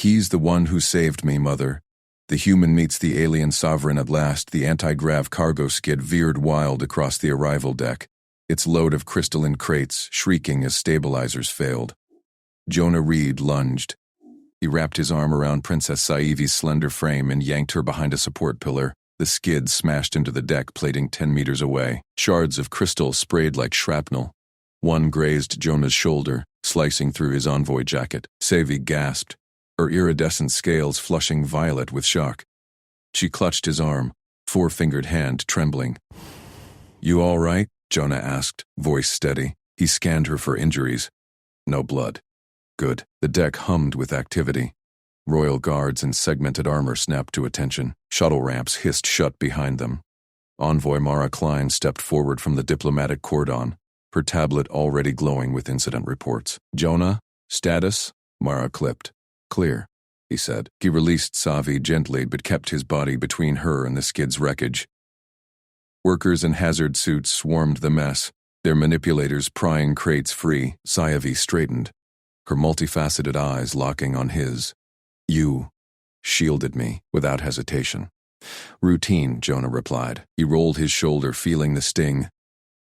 He's the one who saved me, Mother. The human meets the alien sovereign at last. The anti-grav cargo skid veered wild across the arrival deck, its load of crystalline crates shrieking as stabilizers failed. Jonah Reed lunged. He wrapped his arm around Princess Saivi's slender frame and yanked her behind a support pillar. The skid smashed into the deck plating 10 meters away. Shards of crystal sprayed like shrapnel. One grazed Jonah's shoulder, slicing through his envoy jacket. Saivi gasped, her iridescent scales flushing violet with shock. She clutched his arm, four-fingered hand trembling. "You all right?" Jonah asked, voice steady. He scanned her for injuries. No blood. Good. The deck hummed with activity. Royal guards in segmented armor snapped to attention. Shuttle ramps hissed shut behind them. Envoy Mara Klein stepped forward from the diplomatic cordon, her tablet already glowing with incident reports. "Jonah, status?" Mara clipped. "Clear," he said. He released Savi gently but kept his body between her and the skid's wreckage. Workers in hazard suits swarmed the mess, their manipulators prying crates free. Savi straightened, her multifaceted eyes locking on his. "You shielded me," without hesitation. "Routine," Jonah replied. He rolled his shoulder, feeling the sting.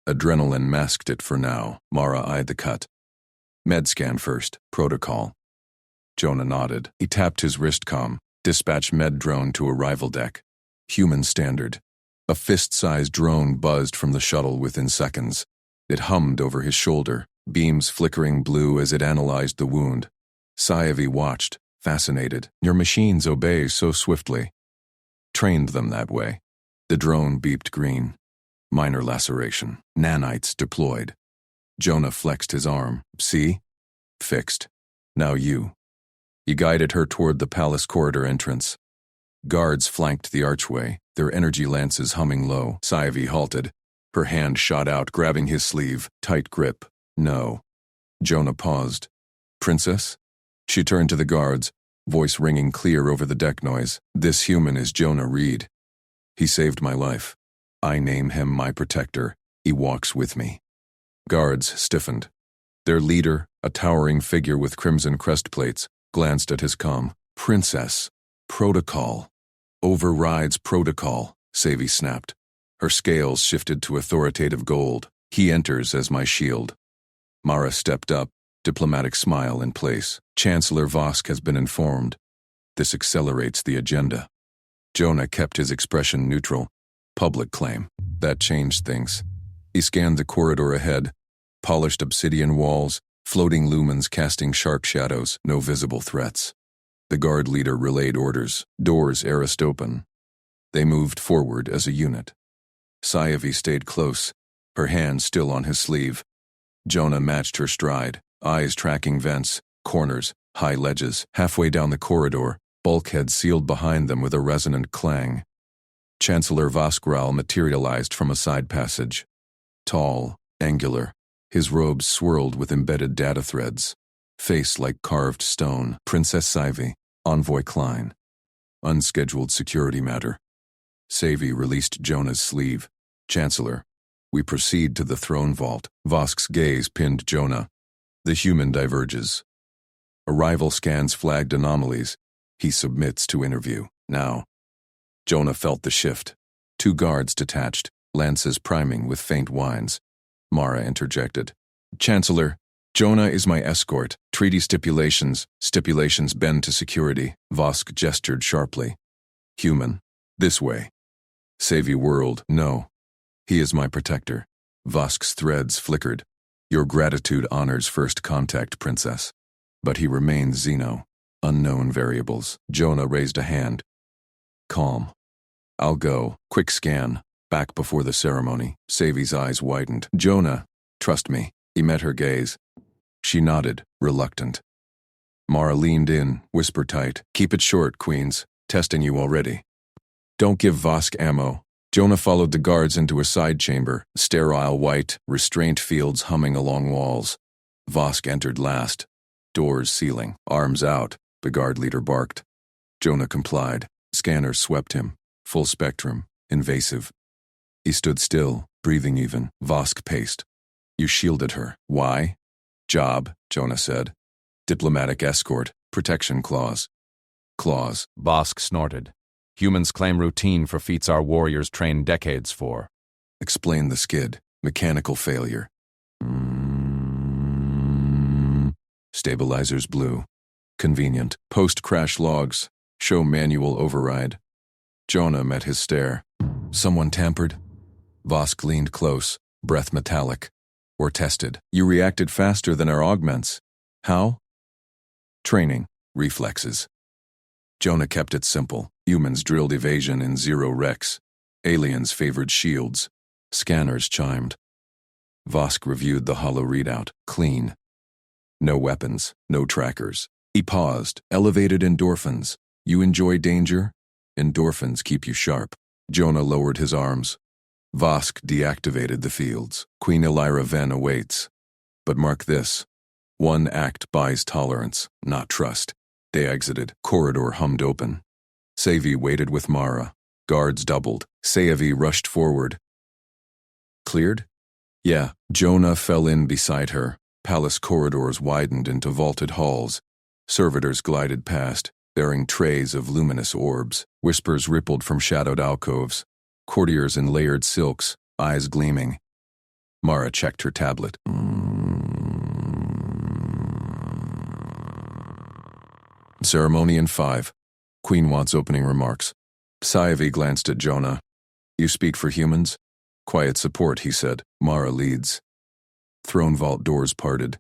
Adrenaline masked it for now. Mara eyed the cut. "Med scan first. Protocol." Jonah nodded. He tapped his wristcom. "Dispatch med drone to arrival deck." Human standard. A fist-sized drone buzzed from the shuttle within seconds. It hummed over his shoulder, beams flickering blue as it analyzed the wound. Saivi watched, fascinated. "Your machines obey so swiftly." "Trained them that way." The drone beeped green. Minor laceration. Nanites deployed. Jonah flexed his arm. "See? Fixed. Now you." He guided her toward the palace corridor entrance. Guards flanked the archway, their energy lances humming low. Saivi halted. Her hand shot out, grabbing his sleeve. Tight grip. "No." Jonah paused. "Princess?" She turned to the guards, voice ringing clear over the deck noise. "This human is Jonah Reed. He saved my life. I name him my protector. He walks with me." Guards stiffened. Their leader, a towering figure with crimson crest plates, glanced at his comm. "Princess. Protocol. Overrides protocol," Saivi snapped. Her scales shifted to authoritative gold. "He enters as my shield." Mara stepped up, diplomatic smile in place. "Chancellor Vosk has been informed. This accelerates the agenda." Jonah kept his expression neutral. Public claim. That changed things. He scanned the corridor ahead. Polished obsidian walls, floating lumens casting sharp shadows, no visible threats. The guard leader relayed orders. Doors arced open. They moved forward as a unit. Saivi stayed close, her hand still on his sleeve. Jonah matched her stride, eyes tracking vents, corners, high ledges. Halfway down the corridor, bulkheads sealed behind them with a resonant clang. Chancellor Voskral materialized from a side passage. Tall, angular, his robes swirled with embedded data threads. Face like carved stone. "Princess Saivi, Envoy Klein." Unscheduled security matter. Saivi released Jonah's sleeve. "Chancellor, we proceed to the throne vault." Vosk's gaze pinned Jonah. The human diverges. Arrival scans flagged anomalies. He submits to interview. Now. Jonah felt the shift. Two guards detached, lances priming with faint whines. Mara interjected. "Chancellor, Jonah is my escort. Treaty stipulations bend to security." Vosk gestured sharply. "Human. This way." Saivi whirled. "No. He is my protector." Vosk's threads flickered. "Your gratitude honors first contact, Princess." But he remained Xeno. Unknown variables. Jonah raised a hand. "Calm. I'll go." Quick scan. Back before the ceremony. Saivi's eyes widened. "Jonah, trust me." He met her gaze. She nodded, reluctant. Mara leaned in, whisper tight. "Keep it short, Queens. Testing you already." "Don't give Vosk ammo." Jonah followed the guards into a side chamber, sterile white, restraint fields humming along walls. Vosk entered last. Doors sealing. "Arms out," the guard leader barked. Jonah complied. Scanner swept him. Full spectrum. Invasive. He stood still, breathing even. Vosk paced. "You shielded her. Why?" "Job," Jonah said. "Diplomatic escort. Protection clause." Claws. Vosk snorted. Humans claim routine for feats our warriors trained decades for. Explain the skid. Mechanical failure. Stabilizers blue. Convenient. Post-crash logs. Show manual override. Jonah met his stare. Someone tampered? Vosk leaned close, breath metallic. Or tested. You reacted faster than our augments. How? Training. Reflexes. Jonah kept it simple. Humans drilled evasion in zero rex. Aliens favored shields. Scanners chimed. Vosk reviewed the holo readout. Clean. No weapons, no trackers. He paused. Elevated endorphins. You enjoy danger? Endorphins keep you sharp. Jonah lowered his arms. Vosk deactivated the fields. Queen Elira Ven awaits. But mark this. One act buys tolerance, not trust. They exited. Corridor hummed open. Savi waited with Mara. Guards doubled. Savi rushed forward. Cleared? Yeah. Jonah fell in beside her. Palace corridors widened into vaulted halls. Servitors glided past, bearing trays of luminous orbs. Whispers rippled from shadowed alcoves. Courtiers in layered silks, eyes gleaming. Mara checked her tablet. Ceremony in 5. Queen wants opening remarks. Savi glanced at Jonah. You speak for humans? Quiet support, he said. Mara leads. Throne vault doors parted.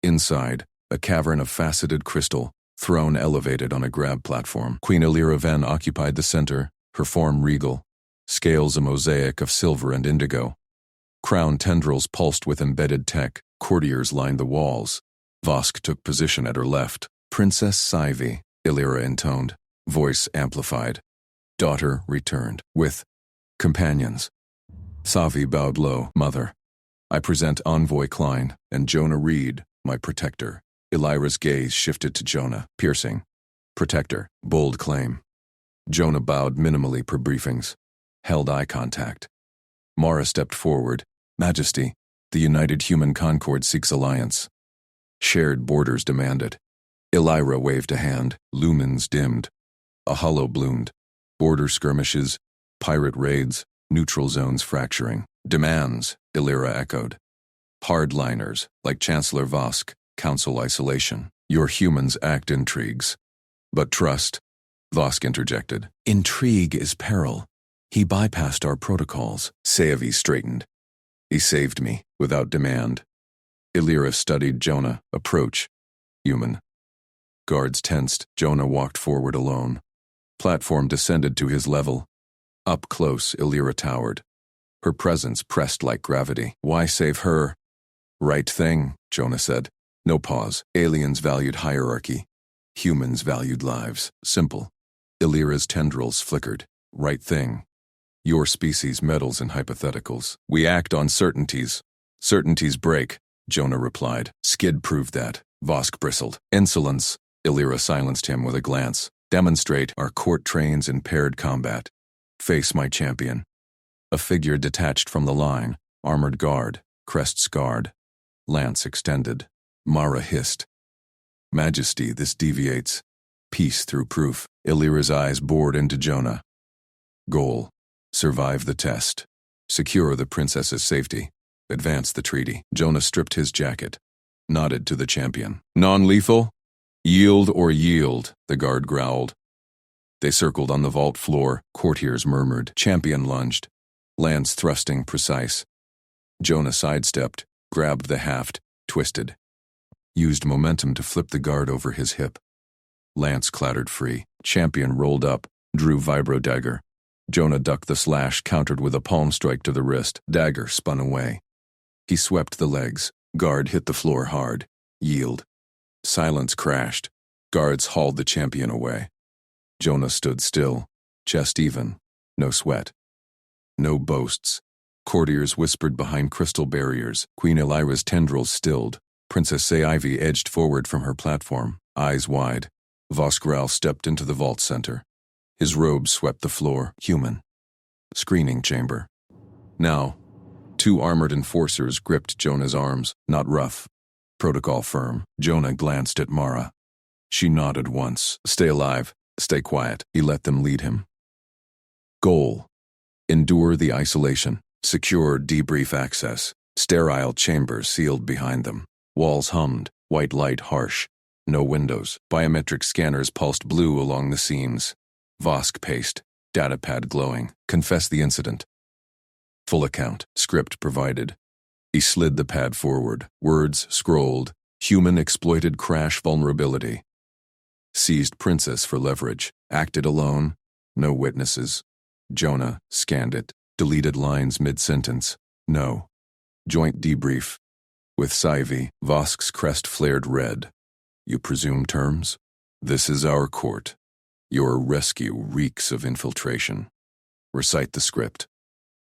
Inside, a cavern of faceted crystal, throne elevated on a grab platform. Queen Elira Ven occupied the center, her form regal. Scales a mosaic of silver and indigo. Crown tendrils pulsed with embedded tech. Courtiers lined the walls. Vosk took position at her left. Princess Savi, Elira intoned, voice amplified. Daughter returned, with companions. Savi bowed low. Mother. I present Envoy Klein and Jonah Reed, my protector. Elira's gaze shifted to Jonah, piercing. Protector, bold claim. Jonah bowed minimally per briefings. Held eye contact. Mara stepped forward. Majesty, the United Human Concord seeks alliance. Shared borders demanded. Elira waved a hand. Lumens dimmed. A hollow bloomed. Border skirmishes, pirate raids, neutral zones fracturing. Demands, Elira echoed. Hardliners, like Chancellor Vosk, counsel isolation. Your humans act intrigues. But trust, Vosk interjected. Intrigue is peril. He bypassed our protocols. Savi straightened. He saved me, without demand. Elira studied Jonah. Approach. Human. Guards tensed. Jonah walked forward alone. Platform descended to his level. Up close, Elira towered. Her presence pressed like gravity. Why save her? Right thing, Jonah said. No pause. Aliens valued hierarchy. Humans valued lives. Simple. Elira's tendrils flickered. Right thing. Your species meddles in hypotheticals. We act on certainties. Certainties break, Jonah replied. Skid proved that. Vosk bristled. Insolence. Elira silenced him with a glance. Demonstrate our court trains in paired combat. Face my champion. A figure detached from the line. Armored guard. Crest scarred. Lance extended. Mara hissed. Majesty, this deviates. Peace through proof. Elira's eyes bored into Jonah. Goal. Survive the test. Secure the princess's safety. Advance the treaty. Jonah stripped his jacket. Nodded to the champion. Non-lethal? Yield or yield, the guard growled. They circled on the vault floor. Courtiers murmured. Champion lunged. Lance thrusting precise. Jonah sidestepped, grabbed the haft, twisted. Used momentum to flip the guard over his hip. Lance clattered free. Champion rolled up, drew vibro dagger. Jonah ducked the slash, countered with a palm strike to the wrist. Dagger spun away. He swept the legs. Guard hit the floor hard. Yield. Silence crashed. Guards hauled the champion away. Jonah stood still, chest even, no sweat. No boasts. Courtiers whispered behind crystal barriers. Queen Elira's tendrils stilled. Princess Savi edged forward from her platform, eyes wide. Voskral stepped into the vault center. His robes swept the floor. Human. Screening chamber. Now, 2 armored enforcers gripped Jonah's arms, not rough. Protocol firm. Jonah glanced at Mara. She nodded once. Stay alive. Stay quiet. He let them lead him. Goal. Endure the isolation. Secure debrief access. Sterile chambers sealed behind them. Walls hummed. White light harsh. No windows. Biometric scanners pulsed blue along the seams. Vosk paste. Datapad glowing. Confess the incident. Full account. Script provided. He slid the pad forward. Words scrolled. Human exploited crash vulnerability. Seized princess for leverage. Acted alone. No witnesses. Jonah scanned it. Deleted lines mid-sentence. No. Joint debrief. With Sci-Fi, Vosk's crest flared red. You presume terms? This is our court. Your rescue reeks of infiltration. Recite the script.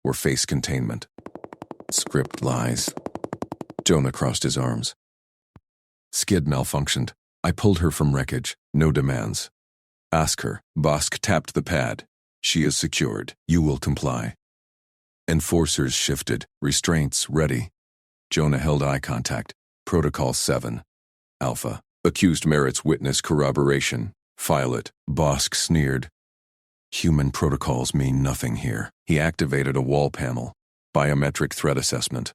Or face containment. Script lies. Jonah crossed his arms. Skid malfunctioned. I pulled her from wreckage. No demands. Ask her. Vosk tapped the pad. She is secured. You will comply. Enforcers shifted. Restraints ready. Jonah held eye contact. Protocol 7. Alpha. Accused merits witness corroboration. File it. Vosk sneered. Human protocols mean nothing here. He activated a wall panel. Biometric threat assessment.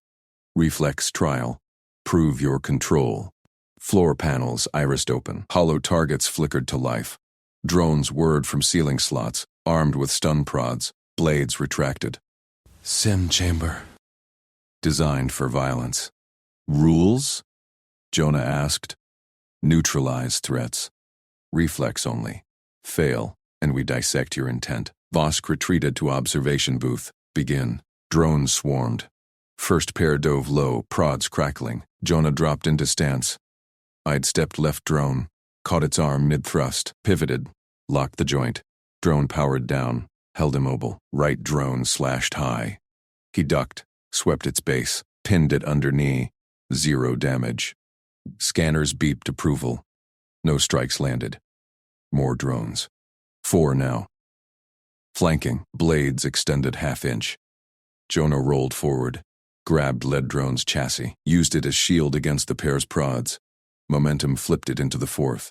Reflex trial. Prove your control. Floor panels irised open. Hollow targets flickered to life. Drones whirred from ceiling slots, armed with stun prods. Blades retracted. Sim chamber. Designed for violence. Rules? Jonah asked. Neutralize threats. Reflex only. Fail, and we dissect your intent. Vosk retreated to observation booth. Begin. Drones swarmed. First pair dove low, prods crackling. Jonah dropped into stance. I'd stepped left drone, caught its arm mid-thrust, pivoted, locked the joint. Drone powered down, held immobile. Right drone slashed high. He ducked, swept its base, pinned it under knee. 0 damage. Scanners beeped approval. No strikes landed. More drones. 4 now. Flanking, blades extended half-inch. Jonah rolled forward, grabbed lead drone's chassis, used it as shield against the pair's prods. Momentum flipped it into the 4th.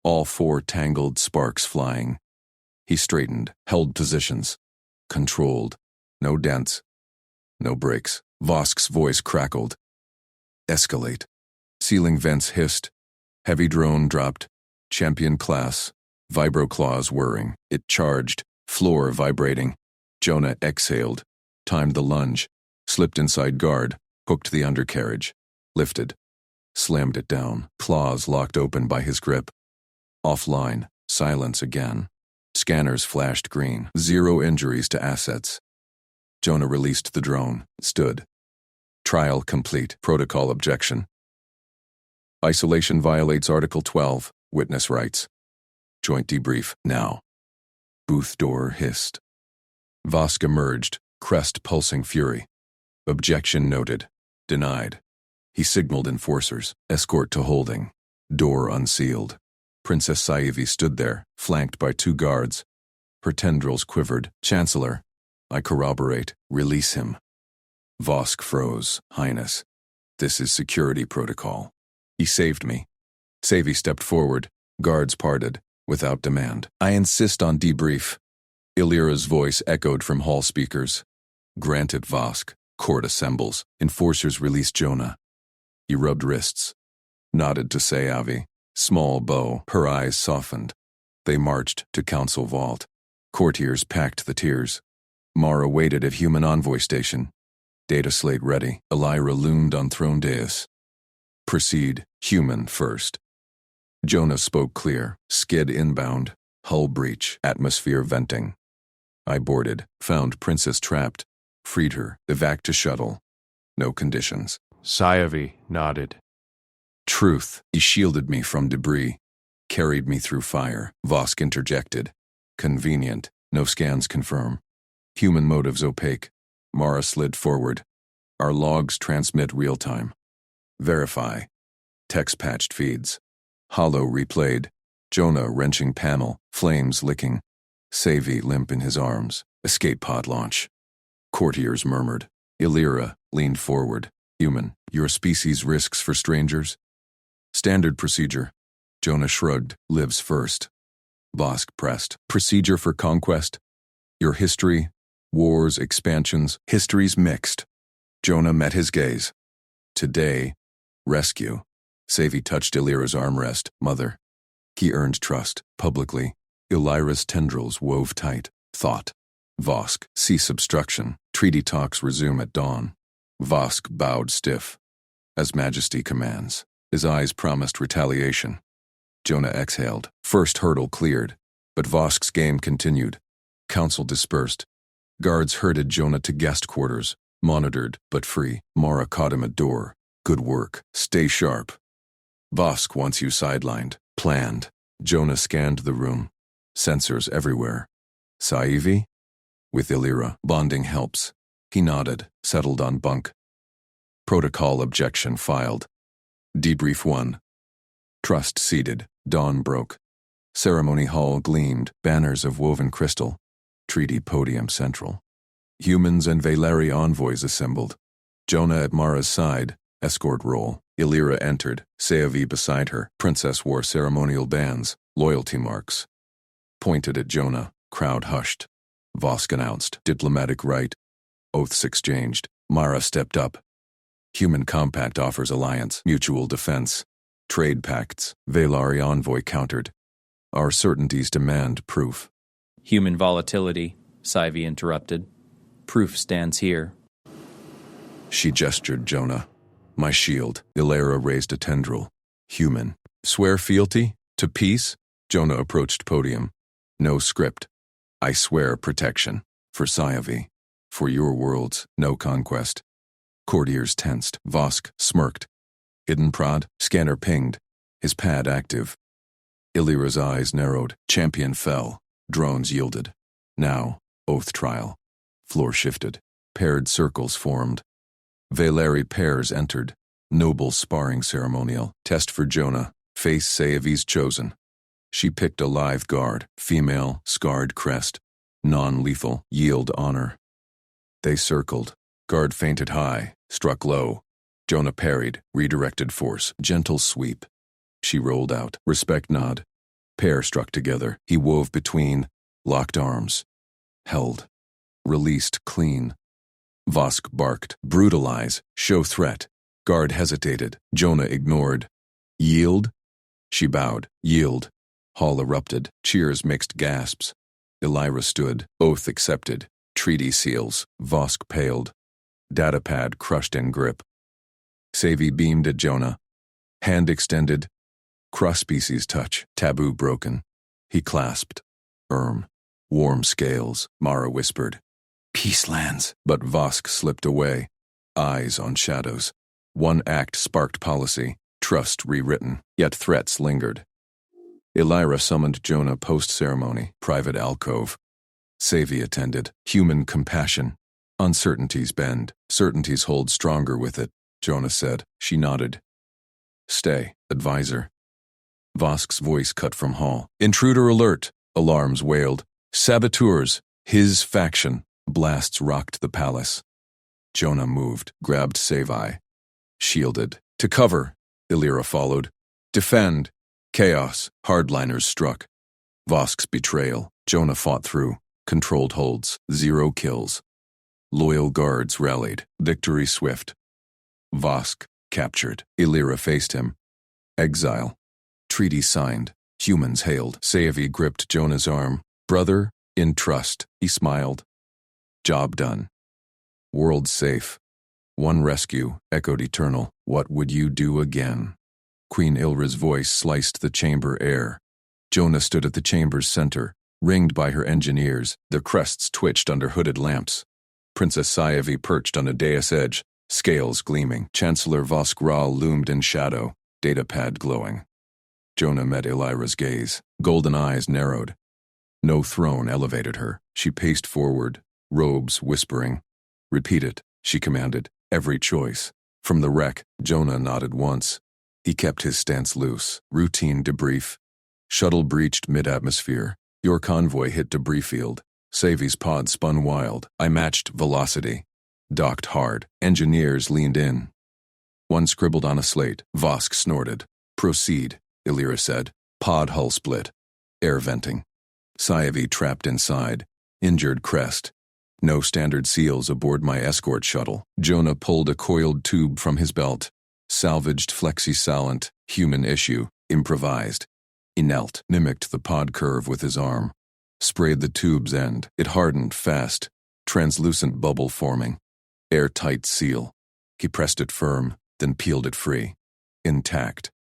All 4 tangled, sparks flying. He straightened, held positions. Controlled. No dents. No brakes. Vosk's voice crackled. Escalate. Ceiling vents hissed. Heavy drone dropped. Champion class. Vibro claws whirring. It charged. Floor vibrating. Jonah exhaled. Timed the lunge. Slipped inside guard. Hooked the undercarriage. Lifted. Slammed it down. Claws locked open by his grip. Offline. Silence again. Scanners flashed green. 0 injuries to assets. Jonah released the drone. Stood. Trial complete. Protocol objection. Isolation violates Article 12. Witness rights. Joint debrief. Now. Booth door hissed. Vosk emerged, crest pulsing fury. Objection noted. Denied. He signaled enforcers. Escort to holding. Door unsealed. Princess Sci-Fi stood there, flanked by 2 guards. Her tendrils quivered. Chancellor. I corroborate. Release him. Vosk froze. Highness. This is security protocol. He saved me. Sci-Fi stepped forward. Guards parted. Without demand. I insist on debrief. Illyra's voice echoed from hall speakers. Granted, Vosk. Court assembles. Enforcers release Jonah. He rubbed wrists. Nodded to Sci-Fi. Small bow. Her eyes softened. They marched to council vault. Courtiers packed the tiers. Mara waited at human envoy station. Data slate ready. Elira loomed on throne dais. Proceed. Human first. Jonah spoke clear. Skid inbound. Hull breach. Atmosphere venting. I boarded. Found Princess trapped. Freed her. Evac to shuttle. No conditions. Sci-Fi nodded. Truth. He shielded me from debris. Carried me through fire. Vosk interjected. Convenient. No scans confirm. Human motives opaque. Mara slid forward. Our logs transmit real-time. Verify. Text patched feeds. Hollow replayed. Jonah wrenching panel. Flames licking. Sci-Fi limp in his arms. Escape pod launch. Courtiers murmured. Illyra leaned forward. Human. Your species risks for strangers? Standard procedure. Jonah shrugged. Lives first. Vosk pressed. Procedure for conquest? Your history? Wars, expansions, histories mixed. Jonah met his gaze. Today, rescue. Savi touched Illyra's armrest. Mother. He earned trust, publicly. Illyra's tendrils wove tight. Thought. Vosk, cease obstruction. Treaty talks resume at dawn. Vosk bowed stiff. As Majesty commands. His eyes promised retaliation. Jonah exhaled. First hurdle cleared. But Vosk's game continued. Council dispersed. Guards herded Jonah to guest quarters. Monitored, but free. Mara caught him at door. Good work. Stay sharp. Vosk wants you sidelined. Planned. Jonah scanned the room. Sensors everywhere. Sci-Fi? With Illyra. Bonding helps. He nodded, settled on bunk. Protocol objection filed. Debrief 1. Trust seated. Dawn broke. Ceremony hall gleamed. Banners of woven crystal. Treaty podium central. Humans and Valeri envoys assembled. Jonah at Mara's side. Escort roll. Illyra entered. Seavi beside her. Princess wore ceremonial bands. Loyalty marks. Pointed at Jonah. Crowd hushed. Vosk announced. Diplomatic right. Oaths exchanged. Mara stepped up. Human compact offers alliance. Mutual defense. Trade pacts. Valeri envoy countered. Our certainties demand proof. Human volatility, Scivi interrupted. Proof stands here. She gestured Jonah. My shield. Illyra raised a tendril. Human. Swear fealty? To peace? Jonah approached podium. No script. I swear protection. For Scivi. For your worlds, no conquest. Courtiers tensed. Vosk smirked. Hidden prod. Scanner pinged. His pad active. Illyra's eyes narrowed. Champion fell. Drones yielded. Now, oath trial. Floor shifted. Paired circles formed. Valeri pairs entered. Noble sparring ceremonial. Test for Jonah. Face Seavi's chosen. She picked a live guard. Female, scarred crest. Non-lethal. Yield honor. They circled. Guard feinted high. Struck low. Jonah parried. Redirected force. Gentle sweep. She rolled out. Respect nod. Pair struck together. He wove between. Locked arms. Held. Released clean. Vosk barked. Brutalize. Show threat. Guard hesitated. Jonah ignored. Yield? She bowed. Yield. Hall erupted. Cheers mixed gasps. Illyra stood. Oath accepted. Treaty seals. Vosk paled. Datapad crushed in grip. Savi beamed at Jonah. Hand extended. Cross-species touch. Taboo broken. He clasped. Warm scales. Mara whispered. Peace lands. But Vosk slipped away. Eyes on shadows. One act sparked policy. Trust rewritten. Yet threats lingered. Illyra summoned Jonah post-ceremony. Private alcove. Savi attended. Human compassion. Uncertainties bend. Certainties hold stronger with it, Jonah said. She nodded. Stay, advisor. Vosk's voice cut from hall. Intruder alert. Alarms wailed. Saboteurs. His faction. Blasts rocked the palace. Jonah moved, grabbed Savi. Shielded. To cover. Illyra followed. Defend. Chaos. Hardliners struck. Vosk's betrayal. Jonah fought through. Controlled holds. 0 kills. Loyal guards rallied. Victory swift. Vosk captured. Illyra faced him. Exile. Treaty signed. Humans hailed. Savi gripped Jonah's arm. Brother, in trust. He smiled. Job done. World safe. One rescue, echoed eternal. What would you do again? Queen Ilra's voice sliced the chamber air. Jonah stood at the chamber's center, ringed by her engineers. Their crests twitched under hooded lamps. Princess Sciavi perched on a dais edge, scales gleaming. Chancellor Vosk Ral loomed in shadow, datapad glowing. Jonah met Illyra's gaze. Golden eyes narrowed. No throne elevated her. She paced forward, robes whispering. Repeat it, she commanded. Every choice. From the wreck, Jonah nodded once. He kept his stance loose. Routine debrief. Shuttle breached mid-atmosphere. Your convoy hit debris field. Savi's pod spun wild. I matched velocity. Docked hard. Engineers leaned in. One scribbled on a slate. Vosk snorted. Proceed, Illyra said. Pod hull split. Air venting. Sci-Fi trapped inside. Injured crest. No standard seals aboard my escort shuttle. Jonah pulled a coiled tube from his belt. Salvaged flexi-salant. Human issue. Improvised. He knelt, mimicked the pod curve with his arm. Sprayed the tube's end. It hardened fast. Translucent bubble forming. Airtight seal. He pressed it firm, then peeled it free. Intact.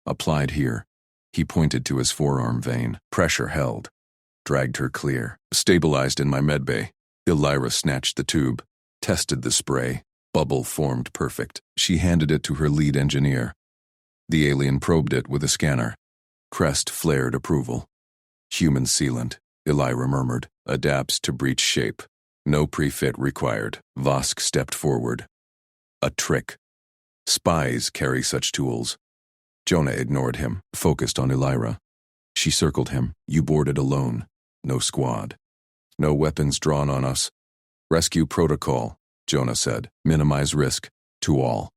Applied here. He pointed to his forearm vein. Pressure held. Dragged her clear. Stabilized in my medbay. Elira snatched the tube. Tested the spray. Bubble formed perfect. She handed it to her lead engineer. The alien probed it with a scanner. Crest flared approval. Human sealant, Elira murmured, adapts to breech shape. No pre-fit required. Vosk stepped forward. A trick. Spies carry such tools. Jonah ignored him, focused on Elira. She circled him. You boarded alone. No squad. No weapons drawn on us. Rescue protocol, Jonah said. Minimize risk. To all.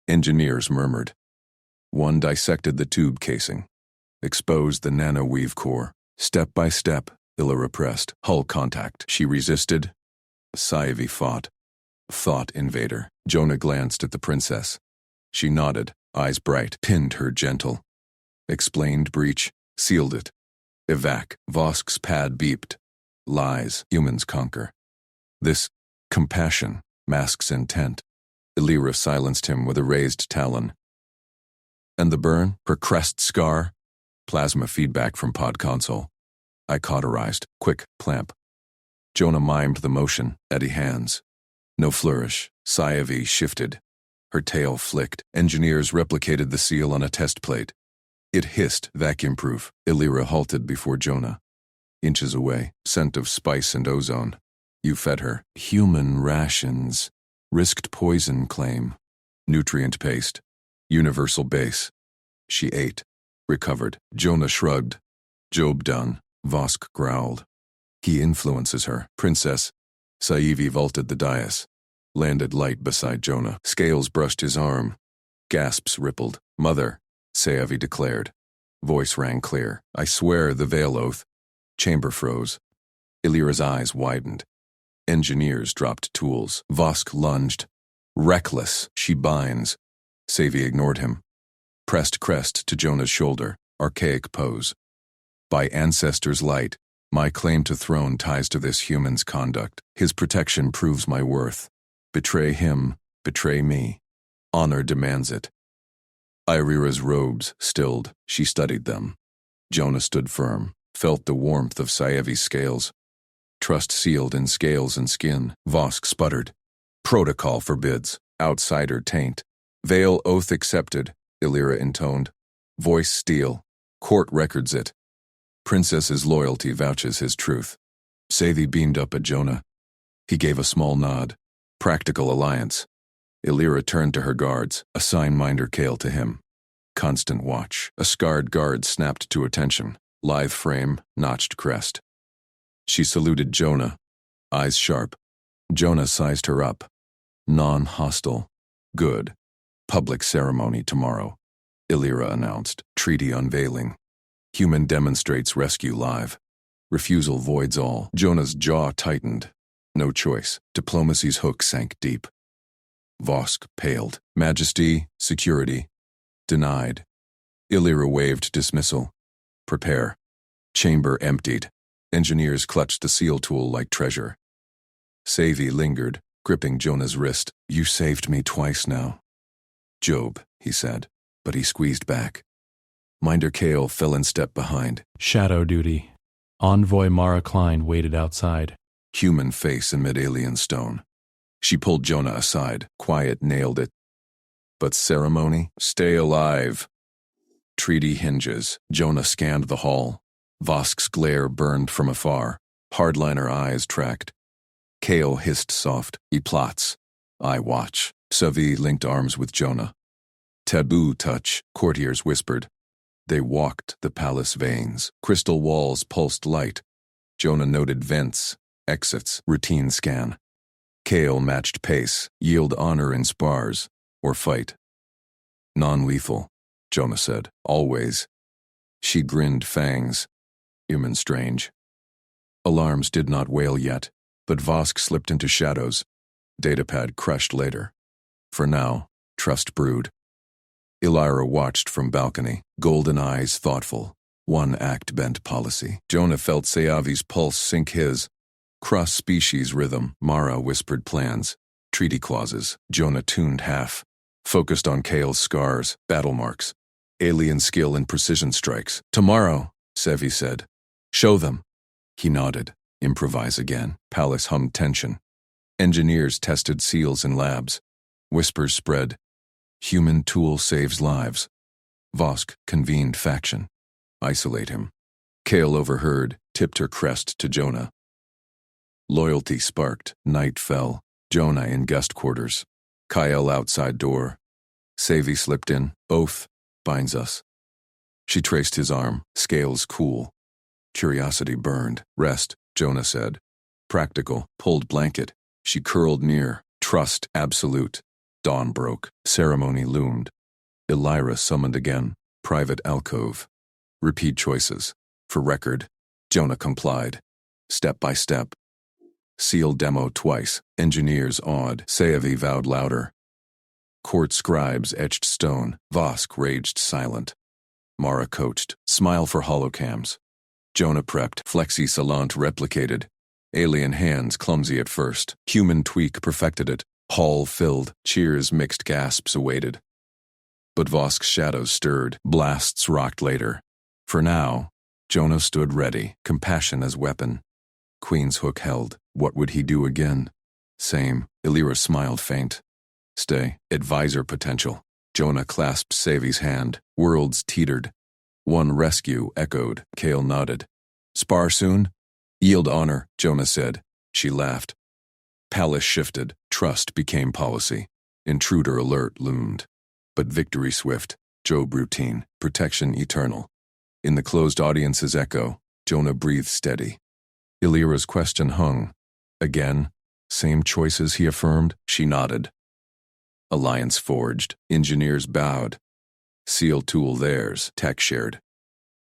Engineers murmured. One dissected the tube casing. Exposed the nanoweave core. Step by step, Elira pressed. Hull contact. She resisted. Sci-Fi fought. Thought invader. Jonah glanced at the princess. She nodded, eyes bright, pinned her gentle. Explained breach, sealed it. Evac. Vosk's pad beeped. Lies, humans conquer. This compassion masks intent. Elira silenced him with a raised talon. And the burn, her crest scar? Plasma feedback from pod console. I cauterized. Quick, clamp. Jonah mimed the motion, eddy hands. No flourish. Sci-Fi shifted. Her tail flicked. Engineers replicated the seal on a test plate. It hissed, vacuum-proof. Elira halted before Jonah. Inches away, scent of spice and ozone. You fed her. Human rations. Risked poison claim. Nutrient paste. Universal base. She ate. Recovered. Jonah shrugged. Job done. Vosk growled. He influences her. Princess. Sci-Fi vaulted the dais. Landed light beside Jonah. Scales brushed his arm. Gasps rippled. Mother, Sci-Fi declared. Voice rang clear. I swear the veil oath. Chamber froze. Elira's eyes widened. Engineers dropped tools. Vosk lunged. Reckless, she binds. Sci-Fi ignored him. Pressed crest to Jonah's shoulder. Archaic pose. By ancestors' light, my claim to throne ties to this human's conduct. His protection proves my worth. Betray him, betray me. Honor demands it. Irira's robes stilled. She studied them. Jonah stood firm, felt the warmth of Sci-Fi's scales. Trust sealed in scales and skin. Vosk sputtered. Protocol forbids. Outsider taint. Veil oath accepted, Elira intoned. Voice steel. Court records it. Princess's loyalty vouches his truth. Sci-Fi beamed up at Jonah. He gave a small nod. Practical alliance. Elira turned to her guards. Assign Minder Kale to him. Constant watch. A scarred guard snapped to attention. Lithe frame, notched crest. She saluted Jonah. Eyes sharp. Jonah sized her up. Non-hostile. Good. Public ceremony tomorrow. Elira announced. Treaty unveiling. Human demonstrates rescue live. Refusal voids all. Jonah's jaw tightened. No choice. Diplomacy's hook sank deep. Vosk paled. Majesty, security. Denied. Elira waved dismissal. Prepare. Chamber emptied. Engineers clutched the seal tool like treasure. Sci-Fi lingered, gripping Jonah's wrist. You saved me twice now. Job, he said, but he squeezed back. Minder Kale fell in step behind. Shadow duty. Envoy Mara Klein waited outside. Human face amid alien stone. She pulled Jonah aside. Quiet nailed it. But ceremony? Stay alive. Treaty hinges. Jonah scanned the hall. Vosk's glare burned from afar. Hardliner eyes tracked. Kale hissed soft. He plots. I watch. Savi linked arms with Jonah. Taboo touch, courtiers whispered. They walked the palace veins. Crystal walls pulsed light. Jonah noted vents, exits, routine scan. Kale matched pace, yield honor in spars, or fight. Non-lethal, Jonah said, always. She grinned fangs. Human strange. Alarms did not wail yet, but Vosk slipped into shadows. Datapad crushed later. For now, trust brewed. Elira watched from balcony, golden eyes thoughtful. One act bent policy. Jonah felt Seavi's pulse sink his. Cross-species rhythm, Mara whispered plans. Treaty clauses, Jonah tuned half. Focused on Kale's scars, battle marks. Alien skill in precision strikes. Tomorrow, Sevi said. Show them. He nodded. Improvise again. Palace hummed tension. Engineers tested seals in labs. Whispers spread. Human tool saves lives. Vosk convened faction. Isolate him. Kale overheard, tipped her crest to Jonah. Loyalty sparked. Night fell. Jonah in guest quarters. Kyle outside door. Sevi slipped in. Oath binds us. She traced his arm. Scales cool. Curiosity burned. Rest, Jonah said. Practical. Pulled blanket. She curled near. Trust absolute. Dawn broke. Ceremony loomed. Elira summoned again. Private alcove. Repeat choices. For record. Jonah complied. Step by step. Seal demo twice. Engineers awed. Seavi vowed louder. Court scribes etched stone. Vosk raged silent. Mara coached. Smile for holocams. Jonah prepped. Flexi Salant replicated. Alien hands clumsy at first. Human tweak perfected it. Hall filled. Cheers mixed gasps awaited. But Vosk's shadows stirred. Blasts rocked later. For now, Jonah stood ready. Compassion as weapon. Queen's hook held. What would he do again? Same. Elira smiled faint. Stay. Advisor potential. Jonah clasped Sevi's hand. Worlds teetered. One rescue echoed. Kale nodded. Spar soon? Yield honor, Jonah said. She laughed. Palace shifted. Trust became policy. Intruder alert loomed. But victory swift. Job routine. Protection eternal. In the closed audience's echo, Jonah breathed steady. Elira's question hung. Again? Same choices, he affirmed. She nodded. Alliance forged. Engineers bowed. Seal tool theirs. Tech shared.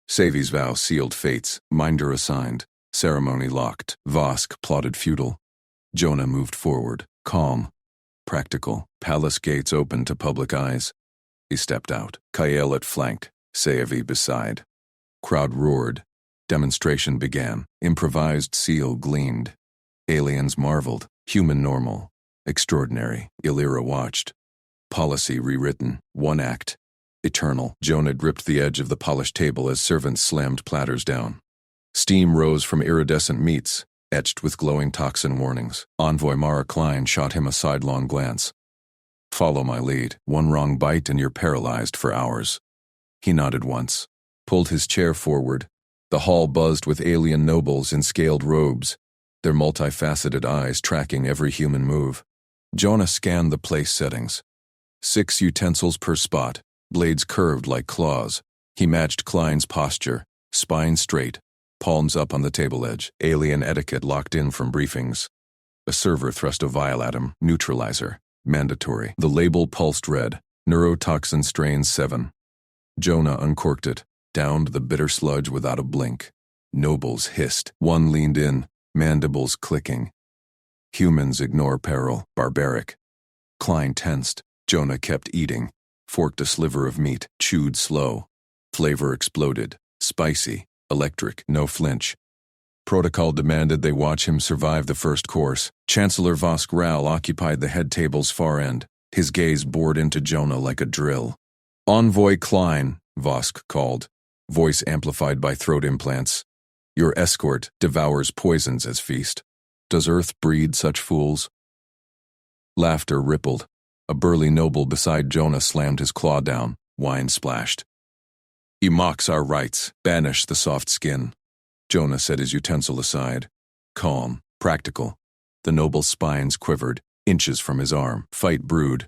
Sevi's vow sealed fates. Minder assigned. Ceremony locked. Vosk plotted futile. Jonah moved forward. Calm. Practical. Palace gates open to public eyes. He stepped out. Kael at flank. Sevi beside. Crowd roared. Demonstration began. Improvised seal gleamed. Aliens marveled. Human normal. Extraordinary. Elira watched. Policy rewritten. One act. Eternal. Jonah gripped the edge of the polished table as servants slammed platters down. Steam rose from iridescent meats, etched with glowing toxin warnings. Envoy Mara Klein shot him a sidelong glance. Follow my lead. One wrong bite and you're paralyzed for hours. He nodded once. Pulled his chair forward. The hall buzzed with alien nobles in scaled robes, their multifaceted eyes tracking every human move. Jonah scanned the place settings. 6 utensils per spot, blades curved like claws. He matched Klein's posture, spine straight, palms up on the table edge, alien etiquette locked in from briefings. A server thrust a vial at him, neutralizer, mandatory. The label pulsed red, neurotoxin strain 7. Jonah uncorked it, downed the bitter sludge without a blink. Nobles hissed. One leaned in, mandibles clicking. Humans ignore peril, barbaric. Klein tensed. Jonah kept eating. Forked a sliver of meat, chewed slow. Flavor exploded. Spicy, electric, no flinch. Protocol demanded they watch him survive the first course. Chancellor Vosk Rao occupied the head table's far end. His gaze bored into Jonah like a drill. Envoy Klein, Vosk called, voice amplified by throat implants. Your escort devours poisons as feast. Does Earth breed such fools? Laughter rippled. A burly noble beside Jonah slammed his claw down. Wine splashed. He mocks our rights. Banish the soft skin. Jonah set his utensil aside. Calm, practical. The noble's spines quivered, inches from his arm. Fight brewed.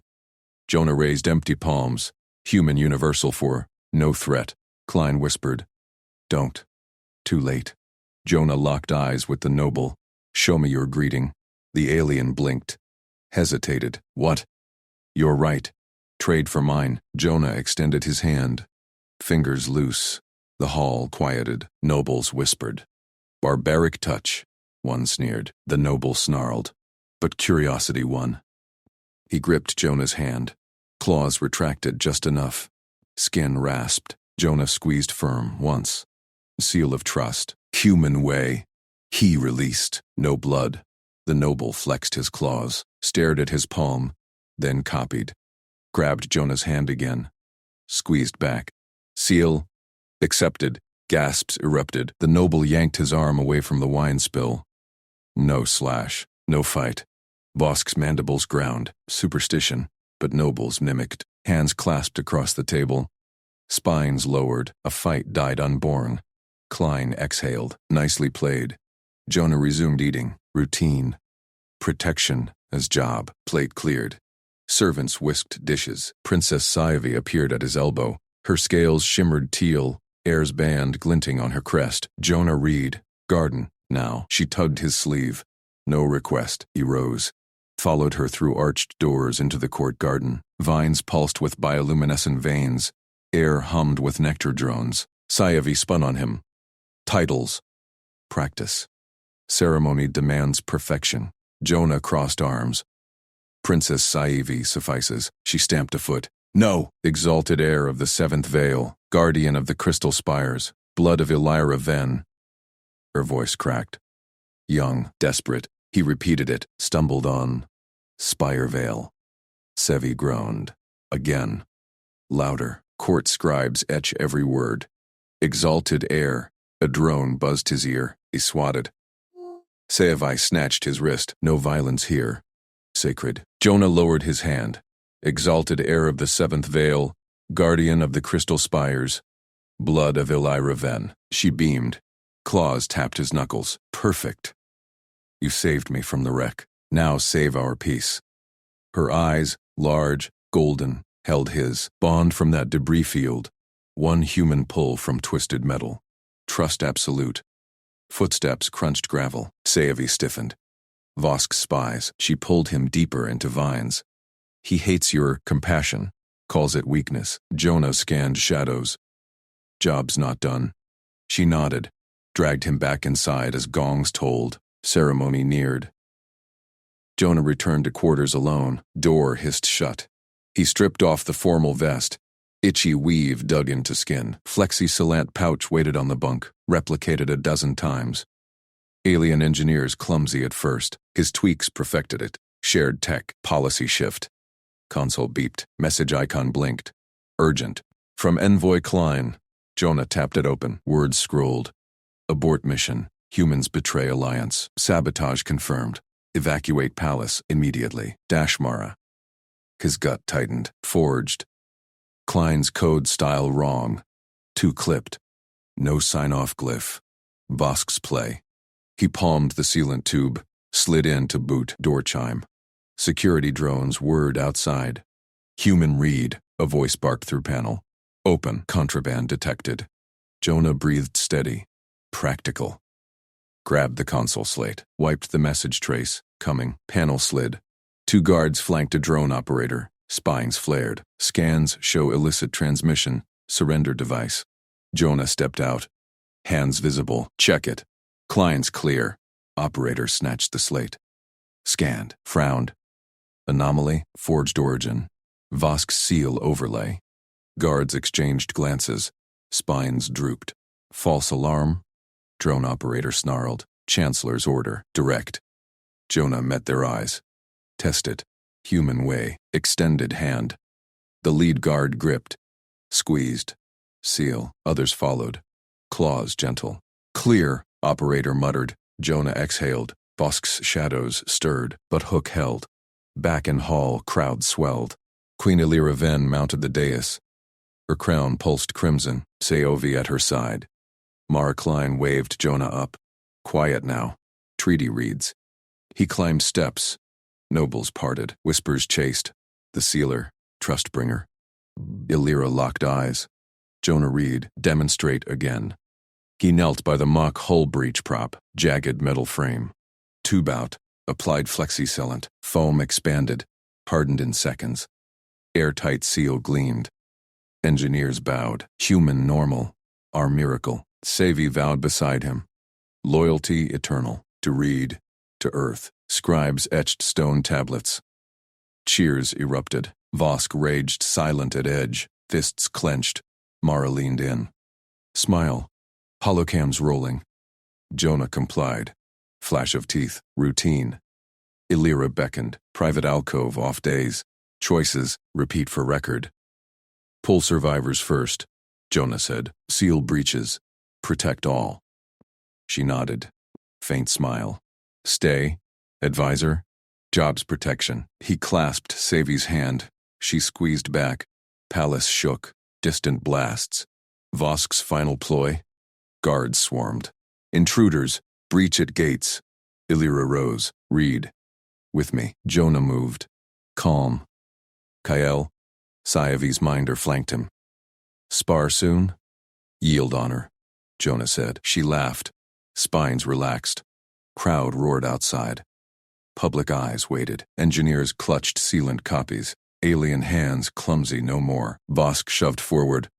Jonah raised empty palms. Human universal for no threat. Klein whispered, Don't. Too late. Jonah locked eyes with the noble. Show me your greeting. The alien blinked. Hesitated. What? You're right. Trade for mine. Jonah extended his hand. Fingers loose. The hall quieted. Nobles whispered. Barbaric touch, one sneered. The noble snarled. But curiosity won. He gripped Jonah's hand. Claws retracted just enough. Skin rasped. Jonah squeezed firm once. Seal of trust. Human way. He released. No blood. The noble flexed his claws, stared at his palm, then copied. Grabbed Jonah's hand again. Squeezed back. Seal. Accepted. Gasps erupted. The noble yanked his arm away from the wine spill. No slash. No fight. Vosk's mandibles ground. Superstition. But nobles mimicked. Hands clasped across the table. Spines lowered. A fight died unborn. Klein exhaled. Nicely played. Jonah resumed eating. Routine. Protection as job. Plate cleared. Servants whisked dishes. Princess Sci-Fi appeared at his elbow. Her scales shimmered teal, Air's band glinting on her crest. Jonah Reed. Garden. Now. She tugged his sleeve. No request. He rose. Followed her through arched doors into the court garden. Vines pulsed with bioluminescent veins. Air hummed with nectar drones. Sci-Fi spun on him. Titles. Practice. Ceremony demands perfection. Jonah crossed arms. Princess Sci-Fi suffices. She stamped a foot. No! Exalted heir of the seventh veil. Guardian of the crystal spires. Blood of Elira Ven. Her voice cracked. Young, desperate. He repeated it, stumbled on. Spire Veil. Sevi groaned. Again. Louder. Court scribes etch every word. Exalted heir. A drone buzzed his ear. He swatted. Sci-Fi snatched his wrist. No violence here. Sacred. Jonah lowered his hand. Exalted heir of the seventh veil. Guardian of the crystal spires. Blood of Elira Ven. She beamed. Claws tapped his knuckles. Perfect. You saved me from the wreck. Now save our peace. Her eyes, large, golden, held his. Bond from that debris field. One human pull from twisted metal. Trust absolute. Footsteps crunched gravel. Sci-Fi stiffened. Vosk spies. She pulled him deeper into vines. He hates your compassion. Calls it weakness. Jonah scanned shadows. Job's not done. She nodded. Dragged him back inside as gongs tolled. Ceremony neared. Jonah returned to quarters alone. Door hissed shut. He stripped off the formal vest. Itchy weave dug into skin. Flexi-Salant pouch waited on the bunk, replicated a dozen times. Alien engineers clumsy at first. His tweaks perfected it. Shared tech, policy shift. Console beeped. Message icon blinked. Urgent. From Envoy Klein. Jonah tapped it open. Words scrolled. Abort mission. Humans betray alliance. Sabotage confirmed. Evacuate palace immediately. Dashmara. His gut tightened. Forged. Klein's code style wrong. Too clipped. No sign-off glyph. Vosk's play. He palmed the sealant tube. Slid in to boot. Door chime. Security drones whirred outside. Human read. A voice barked through panel. Open. Contraband detected. Jonah breathed steady. Practical. Grabbed the console slate. Wiped the message trace. Coming. Panel slid. Two guards flanked a drone operator. Spines flared. Scans show illicit transmission. Surrender device. Jonah stepped out. Hands visible. Check it. Klein's clear. Operator snatched the slate. Scanned. Frowned. Anomaly. Forged origin. Vosk's seal overlay. Guards exchanged glances. Spines drooped. False alarm. Drone operator snarled. Chancellor's order. Direct. Jonah met their eyes. Test it. Human way. Extended hand. The lead guard gripped. Squeezed. Seal. Others followed. Claws gentle. Clear. Operator muttered. Jonah exhaled. Vosk's shadows stirred, but Hook held. Back in hall, crowd swelled. Queen Elira Ven mounted the dais. Her crown pulsed crimson. Seovi at her side. Mara Klein waved Jonah up. Quiet now. Treaty reads. He climbed steps. Nobles parted. Whispers chased. The sealer. Trustbringer. Elira locked eyes. Jonah Reed. Demonstrate again. He knelt by the mock hull breach prop. Jagged metal frame. Tube out. Applied flexi-sealant. Foam expanded. Hardened in seconds. Airtight seal gleamed. Engineers bowed. Human normal. Our miracle, Savi vowed beside him. Loyalty eternal, to Reed, to Earth, scribes etched stone tablets. Cheers erupted. Vosk raged silent at edge, fists clenched. Mara leaned in. Smile. Holocams rolling. Jonah complied. Flash of teeth, routine. Illyra beckoned, private alcove off days. Choices, repeat for record. Pull survivors first, Jonah said. Seal breaches. Protect all. She nodded. Faint smile. Stay. Advisor. Jobs protection. He clasped Savi's hand. She squeezed back. Palace shook. Distant blasts. Vosk's final ploy. Guards swarmed. Intruders. Breach at gates. Illyra rose. Reed. With me. Jonah moved. Calm. Kael. Sciavi's minder flanked him. Spar soon? Yield honor, Jonah said. She laughed. Spines relaxed. Crowd roared outside. Public eyes waited. Engineers clutched sealant copies. Alien hands clumsy no more. Vosk shoved forward.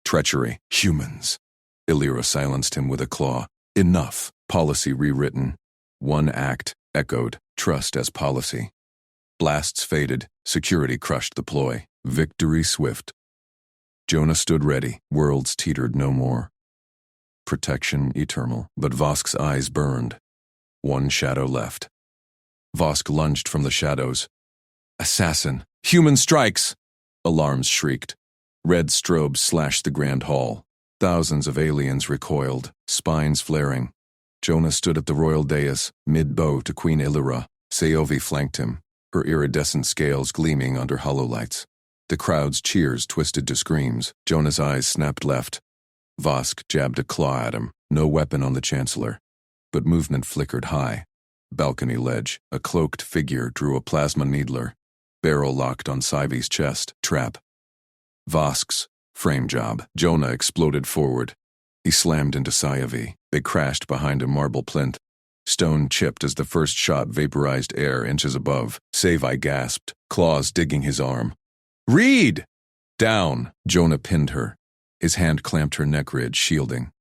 Treachery. Humans. Illyra silenced him with a claw. Enough. Policy rewritten. One act echoed. Trust as policy. Blasts faded. Security crushed the ploy. Victory swift. Jonah stood ready. Worlds teetered no more. Protection eternal. But Vosk's eyes burned. One shadow left. Vosk lunged from the shadows. Assassin! Human strikes! Alarms shrieked. Red strobes slashed the grand hall. Thousands of aliens recoiled, spines flaring. Jonah stood at the royal dais, mid-bow to Queen Illyra. Saovi flanked him, her iridescent scales gleaming under hololights. The crowd's cheers twisted to screams. Jonah's eyes snapped left. Vosk jabbed a claw at him. No weapon on the Chancellor. But movement flickered high. Balcony ledge. A cloaked figure drew a plasma needler. Barrel locked on Savi's chest. Trap. Vosk's frame job. Jonah exploded forward. He slammed into Sciavi. They crashed behind a marble plinth. Stone chipped as the first shot vaporized air inches above. Savi gasped, claws digging his arm. Reed! Down! Jonah pinned her. His hand clamped her neck ridge, shielding.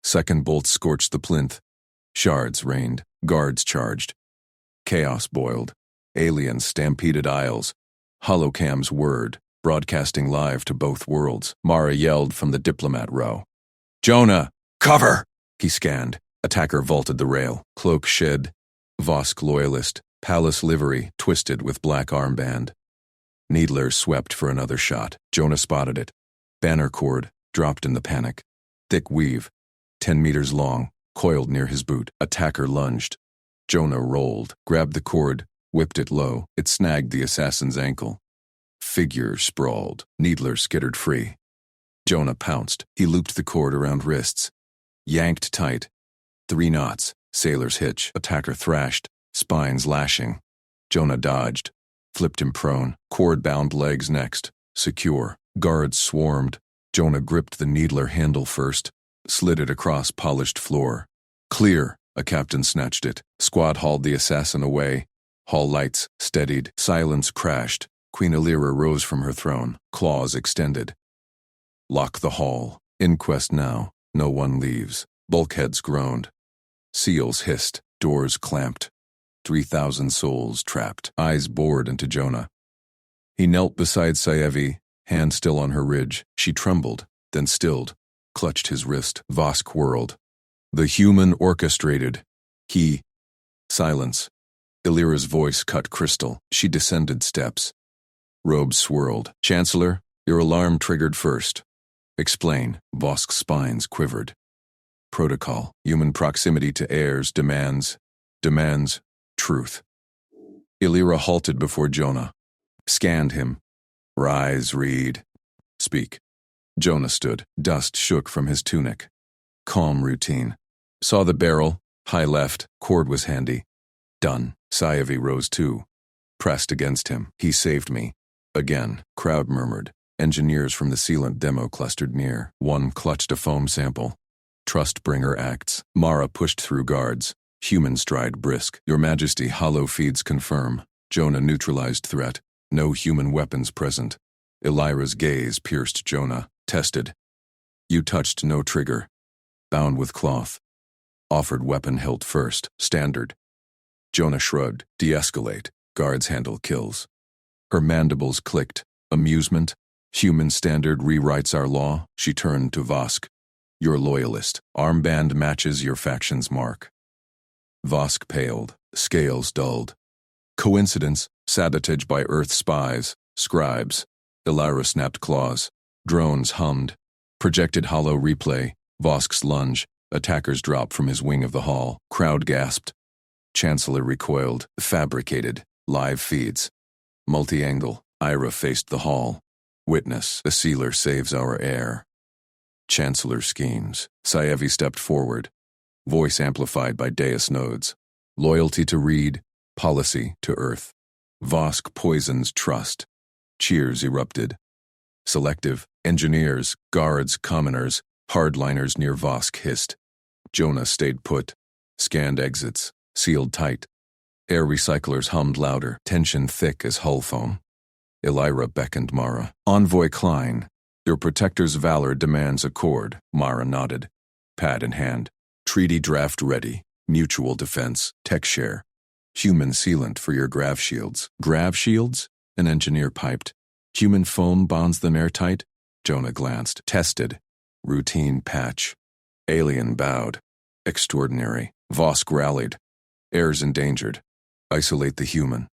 Second bolt scorched the plinth. Shards rained. Guards charged. Chaos boiled. Aliens stampeded aisles. Holocams whirred, broadcasting live to both worlds. Mara yelled from the diplomat row. Jonah! Cover! He scanned. Attacker vaulted the rail. Cloak shed. Vosk loyalist. Palace livery twisted with black armband. Needler swept for another shot. Jonah spotted it. Banner cord dropped in the panic. Thick weave, 10 meters long, coiled near his boot. Attacker lunged. Jonah rolled, grabbed the cord, whipped it low. It snagged the assassin's ankle. Figure sprawled. Needler skittered free. Jonah pounced. He looped the cord around wrists. Yanked tight. 3 knots. Sailor's hitch. Attacker thrashed. Spines lashing. Jonah dodged. Flipped him prone. Cord bound legs next. Secure. Guards swarmed. Jonah gripped the needler handle first. Slid it across polished floor. Clear. A captain snatched it. Squad hauled the assassin away. Hall lights steadied. Silence crashed. Queen Illyra rose from her throne. Claws extended. Lock the hall. Inquest now. No one leaves. Bulkheads groaned. Seals hissed. Doors clamped. 3,000 souls trapped. Eyes bored into Jonah. He knelt beside Sciavi, hand still on her ridge. She trembled, then stilled, clutched his wrist. Vosk whirled. The human orchestrated. He. Silence. Illyra's voice cut crystal. She descended steps. Robes swirled. Chancellor, your alarm triggered first. Explain. Vosk's spines quivered. Protocol. Human proximity to heirs demands truth. Illyra halted before Jonah. Scanned him. Rise, Reed. Speak. Jonah stood. Dust shook from his tunic. Calm routine. Saw the barrel. High left. Cord was handy. Done. Sciavi rose too. Pressed against him. He saved me. Again. Crowd murmured. Engineers from the sealant demo clustered near. One clutched a foam sample. Trustbringer acts. Mara pushed through guards. Human stride brisk. Your Majesty, hollow feeds confirm. Jonah neutralized threat. No human weapons present. Illyra's gaze pierced Jonah. Tested. You touched no trigger. Bound with cloth. Offered weapon hilt first. Standard. Jonah shrugged. De-escalate. Guards handle kills. Her mandibles clicked. Amusement. Human standard rewrites our law. She turned to Vosk. Your loyalist. Armband matches your faction's mark. Vosk paled. Scales dulled. Coincidence. Sabotage by Earth spies. Scribes. Elira snapped claws. Drones hummed. Projected hollow replay. Vosk's lunge. Attackers drop from his wing of the hall. Crowd gasped. Chancellor recoiled. Fabricated. Live feeds. Multi-angle. Ira faced the hall. Witness. The sealer saves our heir. Chancellor schemes. Saevi stepped forward. Voice amplified by Deus nodes. Loyalty to Reed. Policy to Earth. Vosk poisons trust. Cheers erupted. Selective. Engineers, guards, commoners, hardliners near Vosk hissed. Jonah stayed put. Scanned exits. Sealed tight. Air recyclers hummed louder, tension thick as hull foam. Elira beckoned Mara. Envoy Klein. Your protector's valor demands accord. Mara nodded. Pad in hand. Treaty draft ready. Mutual defense. Tech share. Human sealant for your grav shields. Grav shields? An engineer piped. Human foam bonds them airtight? Jonah glanced. Tested. Routine patch. Alien bowed. Extraordinary. Vosk rallied. Air's endangered. Isolate the human.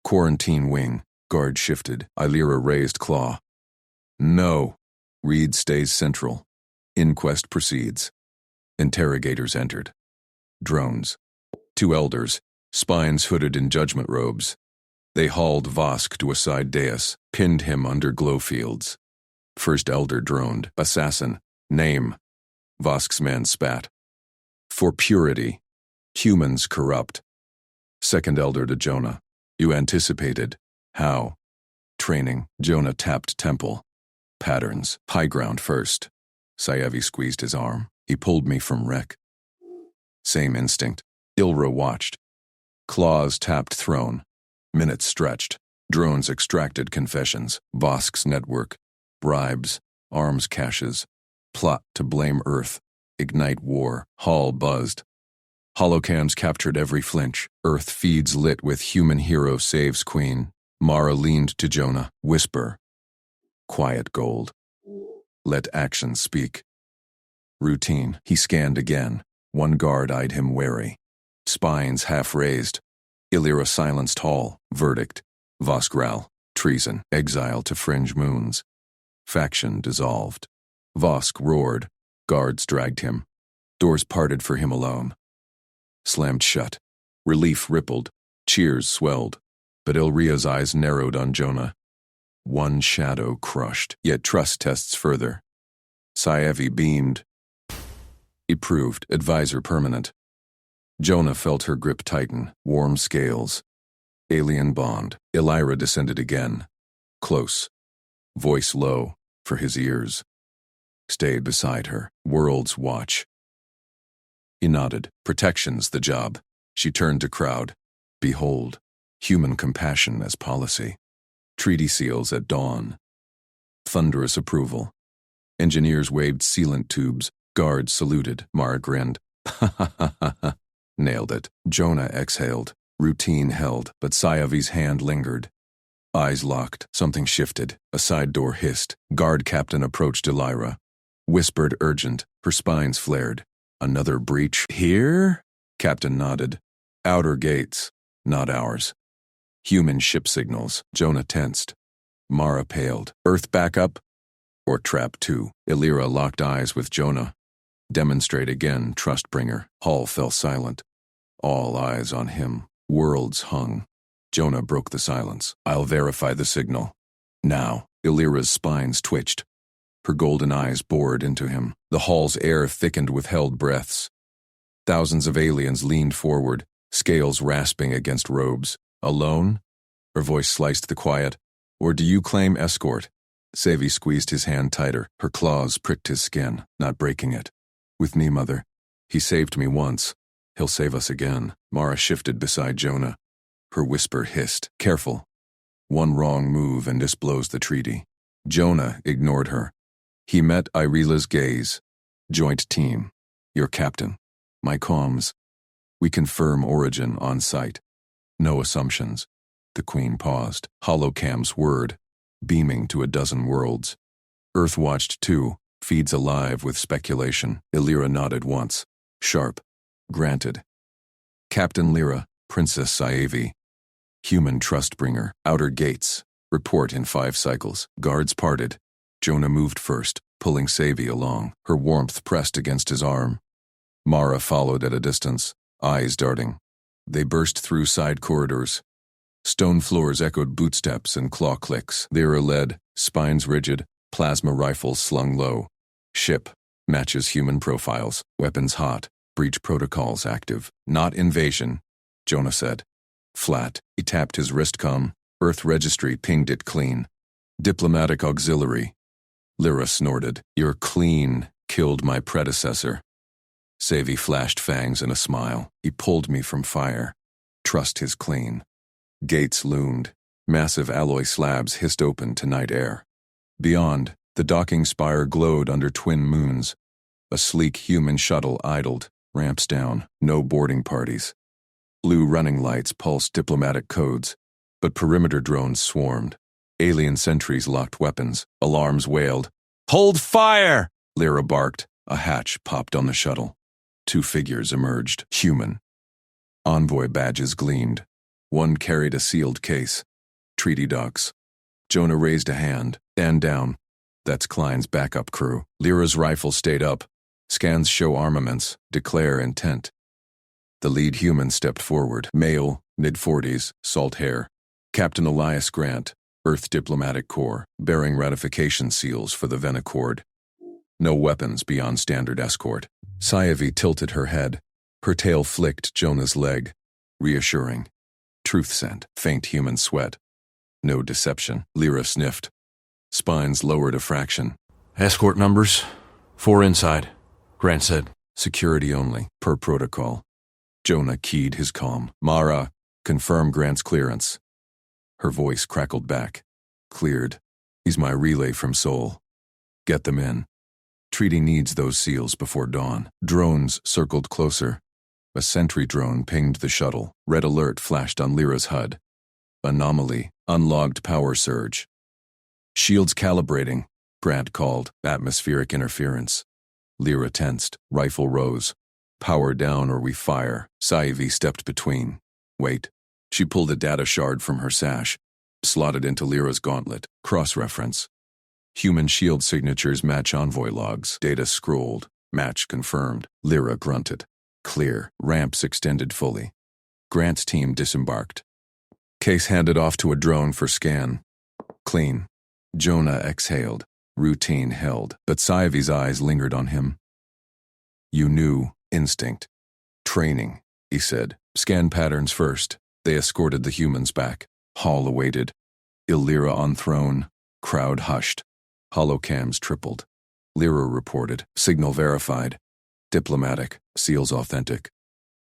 Quarantine wing. Guard shifted. Illyra raised claw. No. Reed stays central. Inquest proceeds. Interrogators entered. Drones. 2 elders, spines hooded in judgment robes. They hauled Vosk to a side dais, pinned him under glow fields. First elder droned. Assassin. Name. Vosk's man spat. For purity. Humans corrupt. Second elder to Jonah. You anticipated. How? Training. Jonah tapped temple. Patterns. High ground first. Saevi squeezed his arm. He pulled me from wreck. Same instinct. Ilra watched. Claws tapped throne. Minutes stretched. Drones extracted confessions. Vosk's network. Bribes. Arms caches. Plot to blame Earth. Ignite war. Hall buzzed. Holocams captured every flinch. Earth feeds lit with human hero saves queen. Mara leaned to Jonah. Whisper. Quiet gold. Let action speak. Routine. He scanned again. One guard eyed him wary. Spines half raised. Illyra silenced hall. Verdict. Voskral. Treason. Exile to fringe moons. Faction dissolved. Vosk roared. Guards dragged him. Doors parted for him alone. Slammed shut. Relief rippled. Cheers swelled. But Ilria's eyes narrowed on Jonah. One shadow crushed, yet trust tests further. Saevi beamed. It proved advisor permanent. Jonah felt her grip tighten, warm scales. Alien bond. Elira descended again. Close. Voice low, for his ears. Stayed beside her. World's watch. He nodded. Protection's the job. She turned to crowd. Behold, human compassion as policy. Treaty seals at dawn. Thunderous approval. Engineers waved sealant tubes. Guards saluted. Mara grinned. Ha ha ha ha ha. Nailed it. Jonah exhaled. Routine held, but Saevi's hand lingered. Eyes locked. Something shifted. A side door hissed. Guard captain approached Elira. Whispered urgent. Her spines flared. Another breach here? Captain nodded. Outer gates. Not ours. Human ship signals. Jonah tensed. Mara paled. Earth backup? Or trap 2. Elira locked eyes with Jonah. Demonstrate again, trustbringer. Hall fell silent. All eyes on him. Worlds hung. Jonah broke the silence. I'll verify the signal. Now. Elira's spines twitched. Her golden eyes bored into him. The hall's air thickened with held breaths. Thousands of aliens leaned forward, scales rasping against robes. Alone? Her voice sliced the quiet. Or do you claim escort? Saevi squeezed his hand tighter. Her claws pricked his skin, not breaking it. With me, mother. He saved me once. He'll save us again. Mara shifted beside Jonah. Her whisper hissed. Careful. One wrong move and this blows the treaty. Jonah ignored her. He met Irila's gaze. Joint team. Your captain. My comms. We confirm origin on site. No assumptions. The Queen paused. Holocam's word, beaming to a dozen worlds. Earthwatched 2, feeds alive with speculation. Illyra nodded once. Sharp. Granted. Captain Lyra, Princess Syavi. Human trustbringer. Outer gates. Report in 5 cycles. Guards parted. Jonah moved first, pulling Savi along, her warmth pressed against his arm. Mara followed at a distance, eyes darting. They burst through side corridors. Stone floors echoed bootsteps and claw clicks. Lyra led, spines rigid, plasma rifles slung low. Ship. Matches human profiles. Weapons hot. Breach protocols active. Not invasion, Jonah said. Flat. He tapped his wristcom. Earth registry pinged it clean. Diplomatic auxiliary. Lyra snorted. Your clean killed my predecessor. Savi flashed fangs in a smile. He pulled me from fire. Trust his clean. Gates loomed. Massive alloy slabs hissed open to night air. Beyond, the docking spire glowed under twin moons. A sleek human shuttle idled, ramps down, no boarding parties. Blue running lights pulsed diplomatic codes, but perimeter drones swarmed. Alien sentries locked weapons. Alarms wailed. Hold fire! Lyra barked. A hatch popped on the shuttle. 2 figures emerged, human. Envoy badges gleamed. One carried a sealed case. Treaty docs. Jonah raised a hand. Stand down. That's Klein's backup crew. Lyra's rifle stayed up. Scans show armaments. Declare intent. The lead human stepped forward. Male, mid-40s, salt hair. Captain Elias Grant, Earth Diplomatic Corps, bearing ratification seals for the Ven Accord. No weapons beyond standard escort. Syavi tilted her head. Her tail flicked Jonah's leg. Reassuring. Truth scent. Faint human sweat. No deception. Lyra sniffed. Spines lowered a fraction. Escort numbers? 4 inside, Grant said. Security only, per protocol. Jonah keyed his comm. Mara, confirm Grant's clearance. Her voice crackled back. Cleared. He's my relay from Seoul. Get them in. Treaty needs those seals before dawn. Drones circled closer. A sentry drone pinged the shuttle. Red alert flashed on Lyra's HUD. Anomaly. Unlogged power surge. Shields calibrating, Grant called. Atmospheric interference. Lyra tensed. Rifle rose. Power down or we fire. Syavi stepped between. Wait. She pulled a data shard from her sash. Slotted into Lyra's gauntlet. Cross-reference. Human shield signatures match envoy logs. Data scrolled. Match confirmed. Lyra grunted. Clear. Ramps extended fully. Grant's team disembarked. Case handed off to a drone for scan. Clean. Jonah exhaled. Routine held, but Syavi's eyes lingered on him. You knew. Instinct. Training, he said. Scan patterns first. They escorted the humans back. Hall awaited. Illyra on throne. Crowd hushed. Holocams tripled. Lyra reported. Signal verified. Diplomatic. Seals authentic.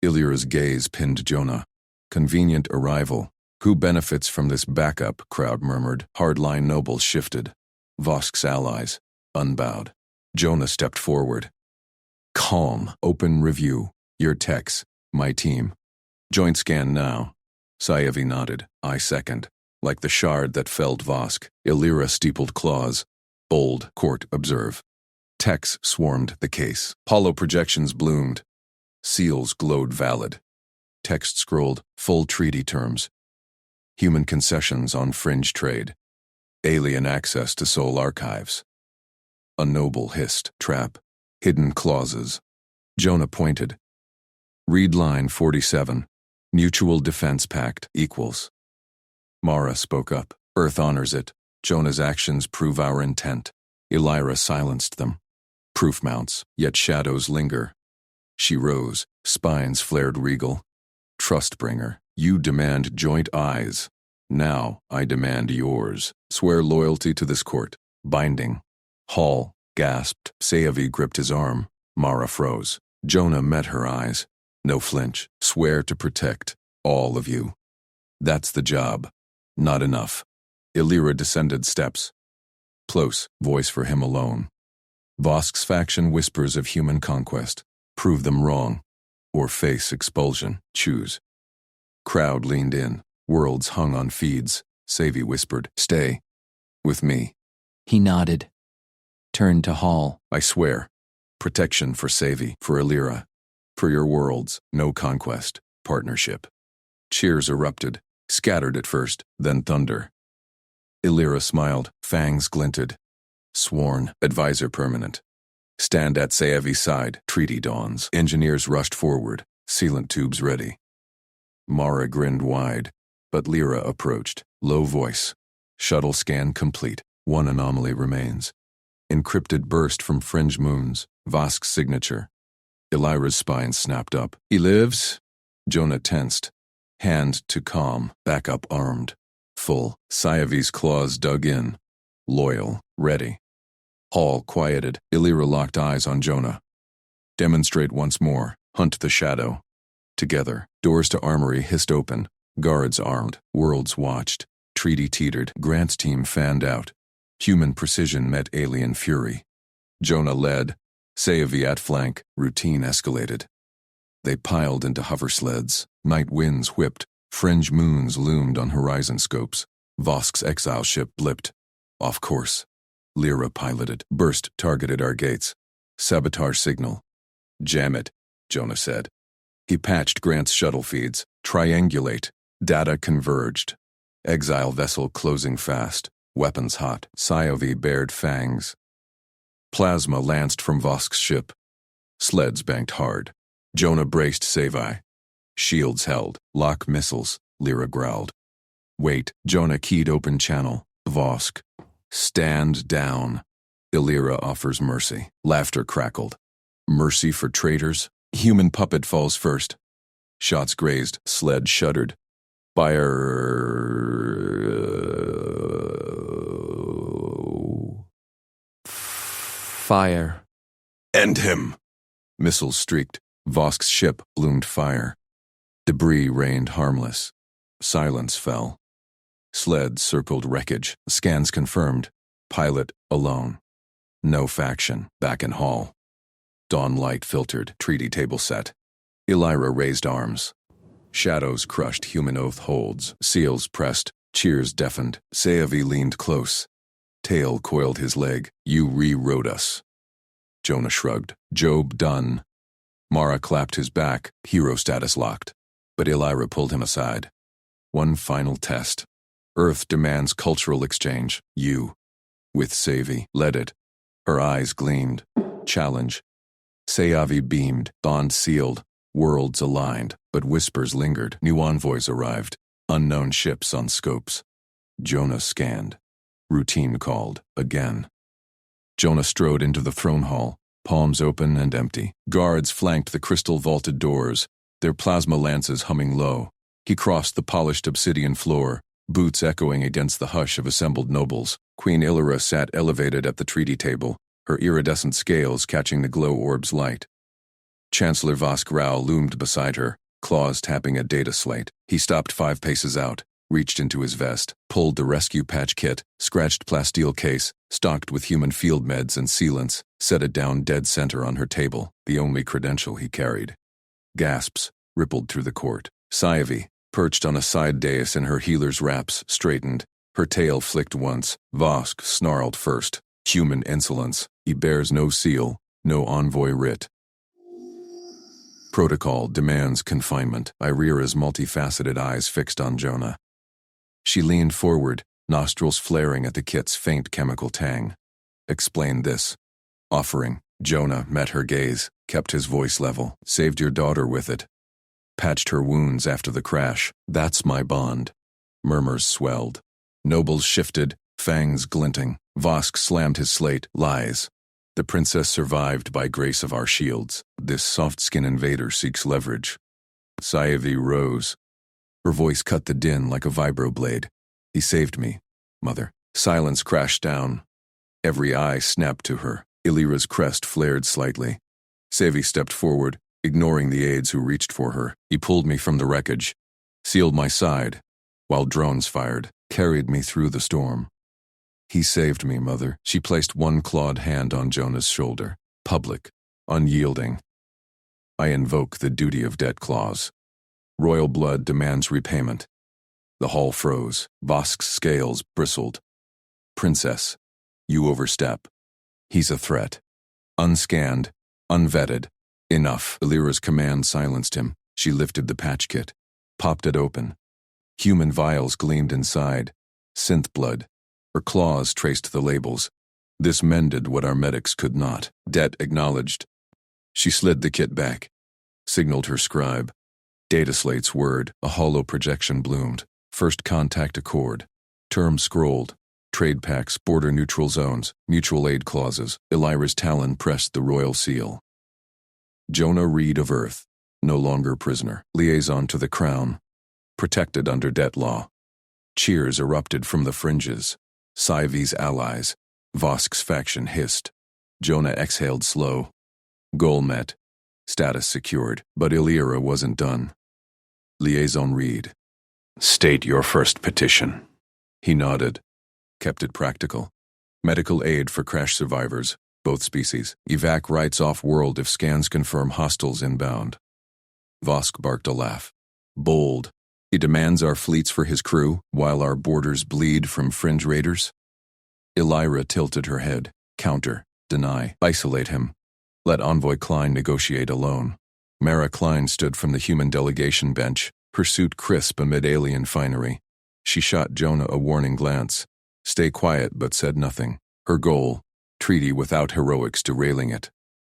Illyra's gaze pinned Jonah. Convenient arrival. Who benefits from this backup? Crowd murmured. Hardline nobles shifted. Vosk's allies. Unbowed. Jonah stepped forward. Calm. Open review. Your techs. My team. Joint scan now. Syavi nodded. I second. Like the shard that felled Vosk. Illyra steepled claws. Bold. Court observe. Techs swarmed the case. Hollow projections bloomed. Seals glowed valid. Text scrolled. Full treaty terms. Human concessions on fringe trade. Alien access to Soul archives. A noble hissed. Trap. Hidden clauses. Jonah pointed. Read line 47. Mutual Defense Pact equals. Mara spoke up. Earth honors it. Jonah's actions prove our intent. Illyra silenced them. Proof mounts, yet shadows linger. She rose. Spines flared regal. Trustbringer, you demand joint eyes. Now I demand yours. Swear loyalty to this court. Binding. Hall gasped. Syavi gripped his arm. Mara froze. Jonah met her eyes. No flinch. Swear to protect. All of you. That's the job. Not enough. Illyra descended steps. Close. Voice for him alone. Vosk's faction whispers of human conquest. Prove them wrong, or face expulsion. Choose. Crowd leaned in. Worlds hung on feeds. Savy whispered, "Stay. With me." He nodded. Turned to Hall. "I swear. Protection for Savy, for Illyra. For your worlds, no conquest. Partnership." Cheers erupted. Scattered at first, then thunder. Illyra smiled. Fangs glinted. Sworn. Advisor permanent. Stand at Saevi's side. Treaty dawns. Engineers rushed forward. Sealant tubes ready. Mara grinned wide, but Lyra approached. Low voice. Shuttle scan complete. One anomaly remains. Encrypted burst from fringe moons. Vosk's signature. Illyra's spine snapped up. "He lives?" Jonah tensed. Hand to calm. Back up armed. Full. Saevi's claws dug in. Loyal. Ready. Hall quieted. Illyra locked eyes on Jonah. "Demonstrate once more. Hunt the shadow." Together. Doors to armory hissed open. Guards armed. Worlds watched. Treaty teetered. Grant's team fanned out. Human precision met alien fury. Jonah led. Saevi at flank. Routine escalated. They piled into hover sleds. Night winds whipped. Fringe moons loomed on horizon scopes. Vosk's exile ship blipped. Off course. Lyra piloted. Burst targeted our gates. Sabotage signal. "Jam it," Jonah said. He patched Grant's shuttle feeds. Triangulate. Data converged. Exile vessel closing fast. Weapons hot. Saevi bared fangs. Plasma lanced from Vosk's ship. Sleds banked hard. Jonah braced Savi. Shields held. Lock missiles. Lyra growled. "Wait." Jonah keyed open channel. Vosk. "Stand down." Illyra offers mercy. Laughter crackled. "Mercy for traitors?" Human puppet falls first. Shots grazed. Sled shuddered. Fire. "End him." Missiles streaked. Vosk's ship bloomed fire. Debris rained harmless. Silence fell. Sleds circled wreckage. Scans confirmed. Pilot alone. No faction. Back in hall. Dawn light filtered. Treaty table set. Illyra raised arms. Shadows crushed human oath holds. Seals pressed. Cheers deafened. Saevi leaned close. Tail coiled his leg. "You rewrote us." Jonah shrugged. "Job done." Mara clapped his back. Hero status locked. But Illyra pulled him aside. "One final test. Earth demands cultural exchange. You." With Savi. "Let it." Her eyes gleamed. Challenge. Saevi beamed. Bond sealed. Worlds aligned. But whispers lingered. New envoys arrived. Unknown ships on scopes. Jonah scanned. Routine called. Again. Jonah strode into the throne hall. Palms open and empty. Guards flanked the crystal-vaulted doors, their plasma lances humming low. He crossed the polished obsidian floor, boots echoing against the hush of assembled nobles. Queen Illyra sat elevated at the treaty table, her iridescent scales catching the glow orb's light. Chancellor Vosk Rao loomed beside her, claws tapping a data slate. He stopped 5 paces out, reached into his vest, pulled the rescue patch kit, scratched plasteel case, stocked with human field meds and sealants, set it down dead center on her table, the only credential he carried. Gasps rippled through the court. Saevi, perched on a side dais in her healer's wraps, straightened. Her tail flicked once. Vosk snarled first. Human insolence. He bears no seal, no envoy writ. Protocol demands confinement. Irira's multifaceted eyes fixed on Jonah. She leaned forward, nostrils flaring at the kit's faint chemical tang. "Explain this." Offering. Jonah met her gaze, kept his voice level. "Saved your daughter with it. Patched her wounds after the crash. That's my bond." Murmurs swelled. Nobles shifted, fangs glinting. Vosk slammed his slate. "Lies. The princess survived by grace of our shields. This soft-skin invader seeks leverage." Saevi rose. Her voice cut the din like a vibroblade. "He saved me, mother." Silence crashed down. Every eye snapped to her. Illyra's crest flared slightly. Saevi stepped forward, ignoring the aides who reached for her. "He pulled me from the wreckage, sealed my side, while drones fired, carried me through the storm." He saved me, Mother. She placed one clawed hand on Jonah's shoulder. Public. Unyielding. I invoke the duty of debt clause. Royal blood demands repayment. The hall froze. Vosk's scales bristled. Princess, you overstep. He's a threat. Unscanned. Unvetted. Enough. Illyra's command silenced him. She lifted the patch kit. Popped it open. Human vials gleamed inside. Synth blood. Her claws traced the labels. This mended what our medics could not. Debt acknowledged. She slid the kit back. Signaled her scribe. Data slate's word. A hollow projection bloomed. First contact accord. Term scrolled. Trade pacts, border neutral zones, mutual aid clauses. Illyra's talon pressed the royal seal. Jonah Reed of Earth. No longer prisoner. Liaison to the crown. Protected under debt law. Cheers erupted from the fringes. Sci-Fi's allies. Vosk's faction hissed. Jonah exhaled slow. Goal met. Status secured. But Illyra wasn't done. Liaison Reed. State your first petition. He nodded. Kept it practical. Medical aid for crash survivors, both species. Evac rights off-world if scans confirm hostiles inbound. Vosk barked a laugh. Bold. He demands our fleets for his crew, while our borders bleed from fringe raiders? Illyra tilted her head. Counter. Deny. Isolate him. Let Envoy Klein negotiate alone. Mara Klein stood from the human delegation bench, her suit crisp amid alien finery. She shot Jonah a warning glance. Stay quiet, but said nothing. Her goal, treaty without heroics derailing it.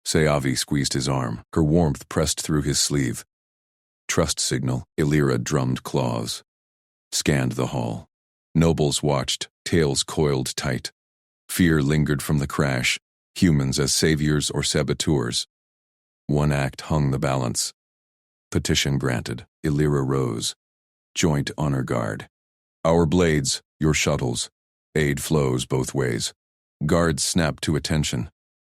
Seavi squeezed his arm. Her warmth pressed through his sleeve. Trust signal. Illyra drummed claws. Scanned the hall. Nobles watched, tails coiled tight. Fear lingered from the crash, humans as saviors or saboteurs. One act hung the balance. Petition granted. Illyra rose. Joint honor guard. Our blades, your shuttles. Aid flows both ways. Guards snapped to attention.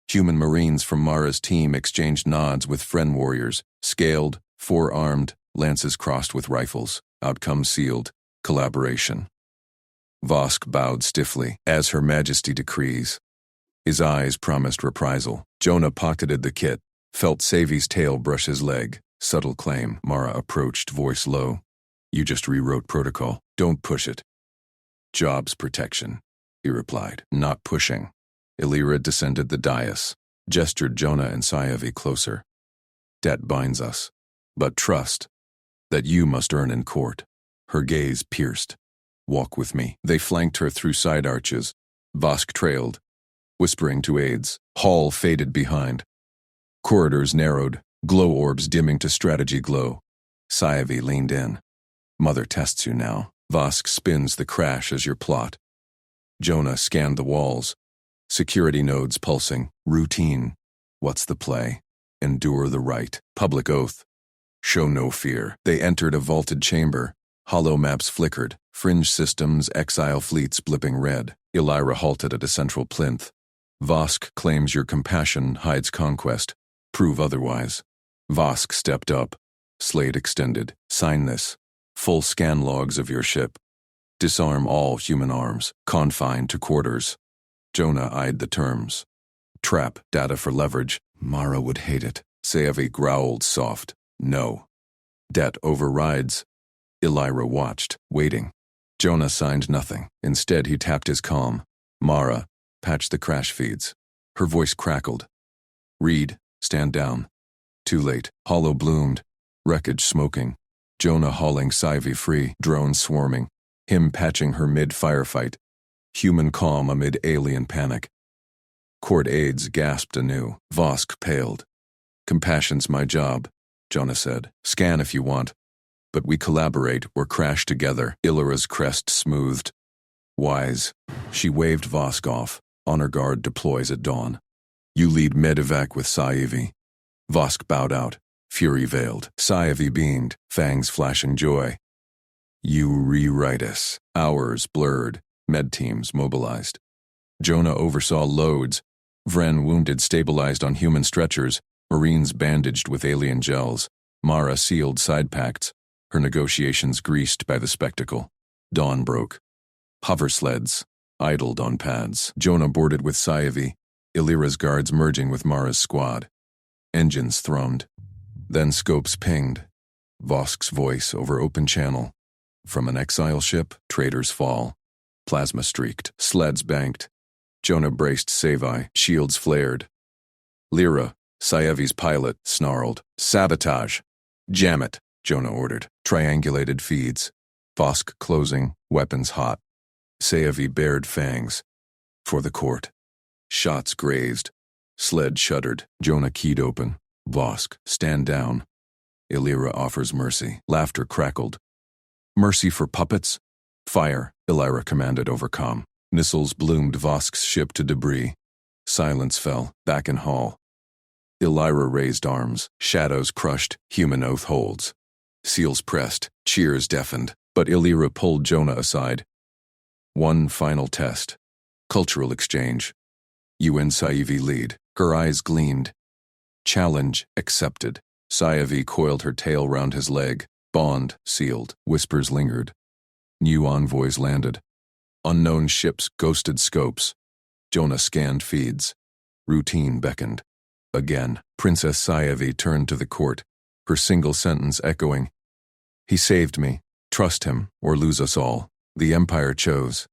Human Marines from Mara's team exchanged nods with friend warriors, scaled, four-armed, lances crossed with rifles, outcome sealed, collaboration. Vosk bowed stiffly, as Her Majesty decrees. His eyes promised reprisal. Jonah pocketed the kit, felt Savi's tail brush his leg. Subtle claim. Mara approached, voice low. You just rewrote protocol. Don't push it. Jobs protection, he replied. Not pushing. Illyra descended the dais, gestured Jonah and Sci-Fi closer. Debt binds us. But trust, that you must earn in court. Her gaze pierced. Walk with me. They flanked her through side arches. Vosk trailed, whispering to aides. Hall faded behind. Corridors narrowed, glow orbs dimming to strategy glow. Sci-Fi leaned in. Mother tests you now. Vosk spins the crash as your plot. Jonah scanned the walls. Security nodes pulsing. Routine. What's the play? Endure the right. Public oath. Show no fear. They entered a vaulted chamber. Hollow maps flickered. Fringe systems, exile fleets blipping red. Illyra halted at a central plinth. Vosk claims your compassion hides conquest. Prove otherwise. Vosk stepped up. Slate extended. Sign this. Full scan logs of your ship. Disarm all human arms. Confined to quarters. Jonah eyed the terms. Trap, data for leverage. Mara would hate it. Seavi growled soft. No. Debt overrides. Illyra watched, waiting. Jonah signed nothing. Instead, he tapped his comm. Mara, patch the crash feeds. Her voice crackled. Reed, stand down. Too late. Hollow bloomed. Wreckage smoking. Jonah hauling Sci-Fi free, drones swarming. Him patching her mid-firefight. Human calm amid alien panic. Court aides gasped anew. Vosk paled. Compassion's my job, Jonah said. Scan if you want. But we collaborate or crash together. Illyra's crest smoothed. Wise. She waved Vosk off. Honor guard deploys at dawn. You lead medevac with Sci-Fi. Vosk bowed out. Fury veiled. Sci-Fi beamed, fangs flashing joy. You rewrite us. Hours blurred. Med teams mobilized. Jonah oversaw loads. Vren wounded stabilized on human stretchers. Marines bandaged with alien gels. Mara sealed side pacts. Her negotiations greased by the spectacle. Dawn broke. Hover sleds. idled on pads. Jonah boarded with Sci-Fi, Illyra's guards merging with Mara's squad. Engines thrummed. Then scopes pinged. Vosk's voice over open channel. From an exile ship, traitors fall. Plasma streaked. Sleds banked. Jonah braced Sci-Fi, shields flared. Lyra, Sci-Fi's pilot, snarled. Sabotage! Jam it, Jonah ordered. Triangulated feeds. Vosk closing, weapons hot. Sci-Fi bared fangs. For the court. Shots grazed. Sled shuddered. Jonah keyed open. Vosk, stand down. Illyra offers mercy. Laughter crackled. Mercy for puppets? Fire, Illyra commanded over comm. Missiles bloomed Vosk's ship to debris. Silence fell, back in hall. Illyra raised arms. Shadows crushed, human oath holds. Seals pressed, cheers deafened, but Illyra pulled Jonah aside. One final test. Cultural exchange. UN Sci-Fi lead. Her eyes gleamed. Challenge accepted. Sci-Fi coiled her tail round his leg. Bond sealed. Whispers lingered. New envoys landed. Unknown ships ghosted scopes. Jonah scanned feeds. Routine beckoned. Again, Princess Sci-Fi turned to the court, her single sentence echoing, "He saved me. Trust him, or lose us all." The Empire chose.